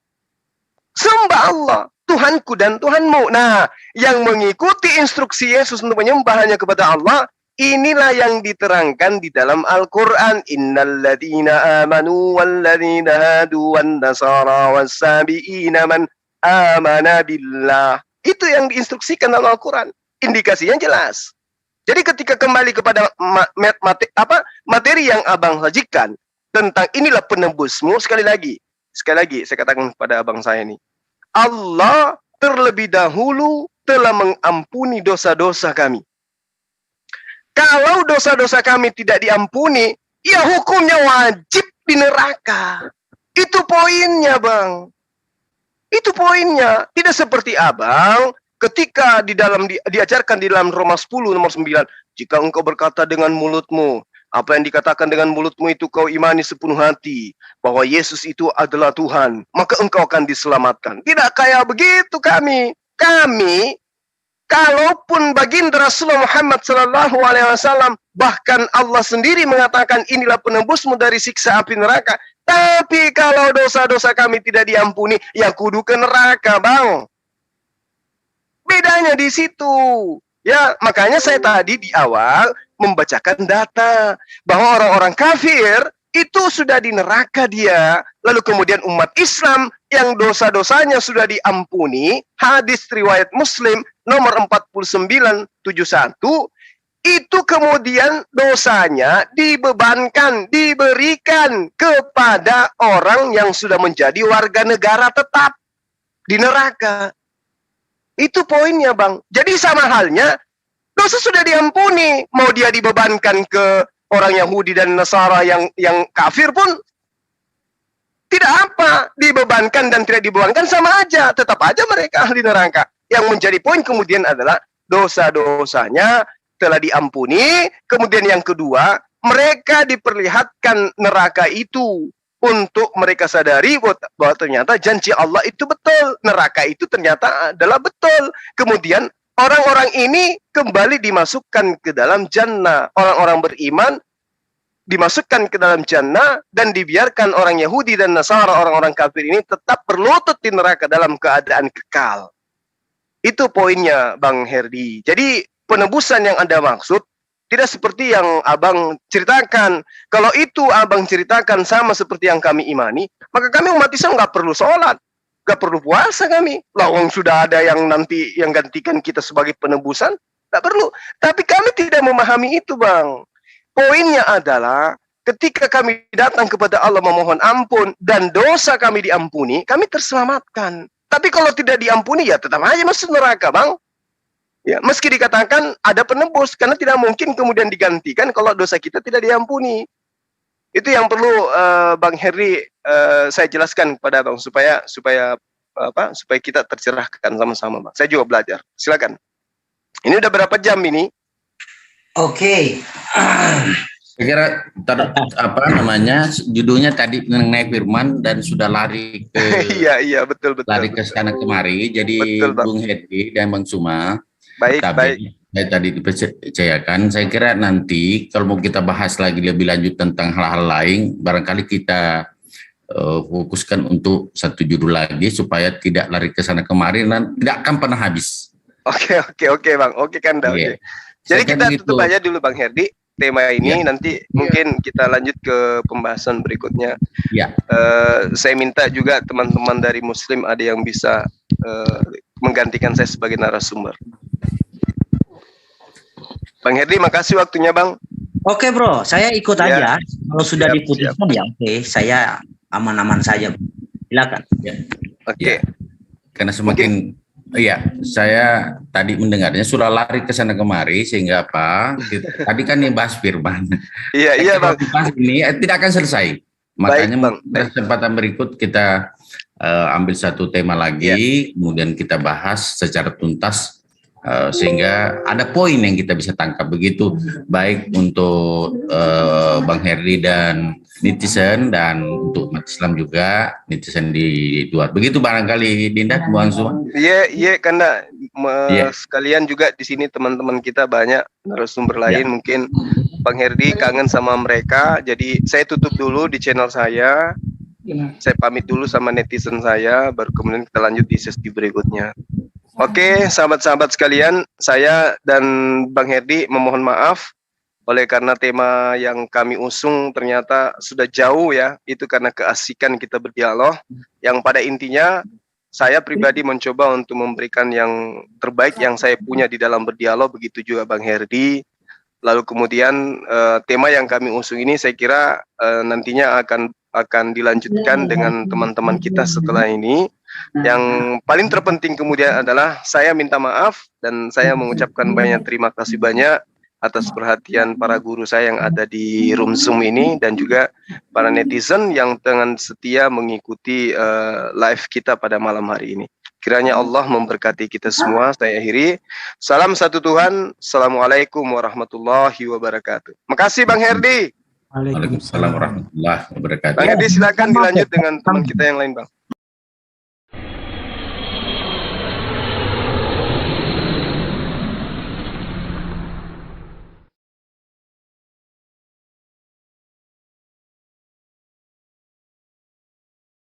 sembah Allah, Tuhanku dan Tuhanmu. Nah, yang mengikuti instruksi Yesus untuk menyembah hanya kepada Allah, inilah yang diterangkan di dalam Al-Quran. Innalladzina amanu walladzina hadu wan nasara wassabiina man amana billah. Itu yang diinstruksikan dalam Al-Quran. Indikasinya jelas. Jadi ketika kembali kepada materi yang abang sajikan tentang inilah penebusmu, sekali lagi saya katakan kepada abang saya ini, Allah terlebih dahulu telah mengampuni dosa-dosa kami. Kalau dosa-dosa kami tidak diampuni, ya hukumnya wajib di neraka. Itu poinnya, Bang. Itu poinnya. Tidak seperti Abang ketika diajarkan di dalam Roma 10 nomor 9, jika engkau berkata dengan mulutmu, apa yang dikatakan dengan mulutmu itu kau imani sepenuh hati bahwa Yesus itu adalah Tuhan, maka engkau akan diselamatkan. Tidak kayak begitu kami. Kami, kalaupun baginda Rasulullah Muhammad SAW, bahkan Allah sendiri mengatakan inilah penebusmu dari siksa api neraka. Tapi kalau dosa-dosa kami tidak diampuni, ya kudu ke neraka, Bang. Bedanya di situ. Ya, makanya saya tadi di awal membacakan data bahwa orang-orang kafir itu sudah di neraka dia. Lalu kemudian umat Islam yang dosa-dosanya sudah diampuni, hadis riwayat Muslim nomor 4971, itu kemudian dosanya dibebankan, diberikan kepada orang yang sudah menjadi warga negara tetap di neraka. Itu poinnya, Bang. Jadi sama halnya, dosa sudah diampuni. Mau dia dibebankan ke orang Yahudi dan Nasara yang kafir pun tidak apa. Dibebankan dan tidak dibebankan sama aja. Tetap aja mereka ahli neraka. Yang menjadi poin kemudian adalah dosa-dosanya telah diampuni. Kemudian yang kedua, mereka diperlihatkan neraka itu untuk mereka sadari bahwa ternyata janji Allah itu betul. Neraka itu ternyata adalah betul. Kemudian orang-orang ini kembali dimasukkan ke dalam jannah. Orang-orang beriman dimasukkan ke dalam jannah dan dibiarkan orang Yahudi dan Nasara, orang-orang kafir ini tetap berlutut di neraka dalam keadaan kekal. Itu poinnya, Bang Herdi. Jadi penebusan yang Anda maksud tidak seperti yang Abang ceritakan. Kalau itu Abang ceritakan sama seperti yang kami imani, maka kami umat Islam nggak perlu sholat, nggak perlu puasa kami. Lawang sudah ada yang nanti yang gantikan kita sebagai penebusan, nggak perlu. Tapi kami tidak memahami itu, Bang. Poinnya adalah ketika kami datang kepada Allah memohon ampun dan dosa kami diampuni, kami terselamatkan. Tapi kalau tidak diampuni, ya tetap aja masuk neraka, Bang. Ya, meski dikatakan ada penebus, karena tidak mungkin kemudian digantikan kalau dosa kita tidak diampuni. Itu yang perlu Bang Heri saya jelaskan kepada Bang supaya kita tercerahkan sama-sama, Bang. Saya juga belajar. Silakan. Ini udah berapa jam ini? Oke. Saya kira judulnya tadi mengenai firman dan sudah lari ke iya betul lari ke sana kemari. Jadi betul, Bung Hedi dan Bang Suma. Baik. Saya tadi dipercayakan. Saya kira nanti kalau mau kita bahas lagi lebih lanjut tentang hal-hal lain, barangkali kita fokuskan untuk satu judul lagi supaya tidak lari ke sana kemari dan tidak akan pernah habis. Oke, Bang. Oke kan, Oke. Jadi kita tutup aja dulu, Bang Herdi. Tema ini nanti mungkin kita lanjut ke pembahasan berikutnya. Saya minta juga teman-teman dari Muslim ada yang bisa menggantikan saya sebagai narasumber. Bang Herdi, makasih waktunya, Bang. Oke, Bro, saya ikut aja. Kalau sudah diputuskan ya oke, saya aman-aman saja. Silakan. Oke. Karena semakin saya tadi mendengarnya sudah lari ke sana kemari sehingga apa? Tadi kan yang bahas firman. Iya, Bang. Ini tidak akan selesai. Makanya kesempatan berikut kita ambil satu tema lagi, kemudian kita bahas secara tuntas sehingga ada poin yang kita bisa tangkap begitu, baik untuk Bang Herdi dan netizen dan untuk umat Islam juga netizen di luar. Begitu barangkali Dinda, Bang Suma. Iya, karena sekalian juga di sini teman-teman kita banyak narasumber lain, mungkin Bang Herdi kangen sama mereka. Jadi saya tutup dulu di channel saya. Saya pamit dulu sama netizen saya, baru kemudian kita lanjut di sesi berikutnya. Oke, sahabat-sahabat sekalian, saya dan Bang Herdi memohon maaf oleh karena tema yang kami usung ternyata sudah jauh ya. Itu karena keasikan kita berdialog, yang pada intinya saya pribadi mencoba untuk memberikan yang terbaik yang saya punya di dalam berdialog, begitu juga Bang Herdi. Lalu kemudian tema yang kami usung ini saya kira nantinya akan dilanjutkan dengan teman-teman kita setelah ini. Yang paling terpenting kemudian adalah saya minta maaf dan saya mengucapkan banyak terima kasih banyak atas perhatian para guru saya yang ada di room Zoom ini dan juga para netizen yang dengan setia mengikuti live kita pada malam hari ini. Kiranya Allah memberkati kita semua. Saya akhiri. Salam satu Tuhan. Assalamualaikum warahmatullahi wabarakatuh. Makasih Bang Herdi. Waalaikumsalam warahmatullahi wabarakatuh. Bang Herdi silakan dilanjut dengan teman kita yang lain Bang.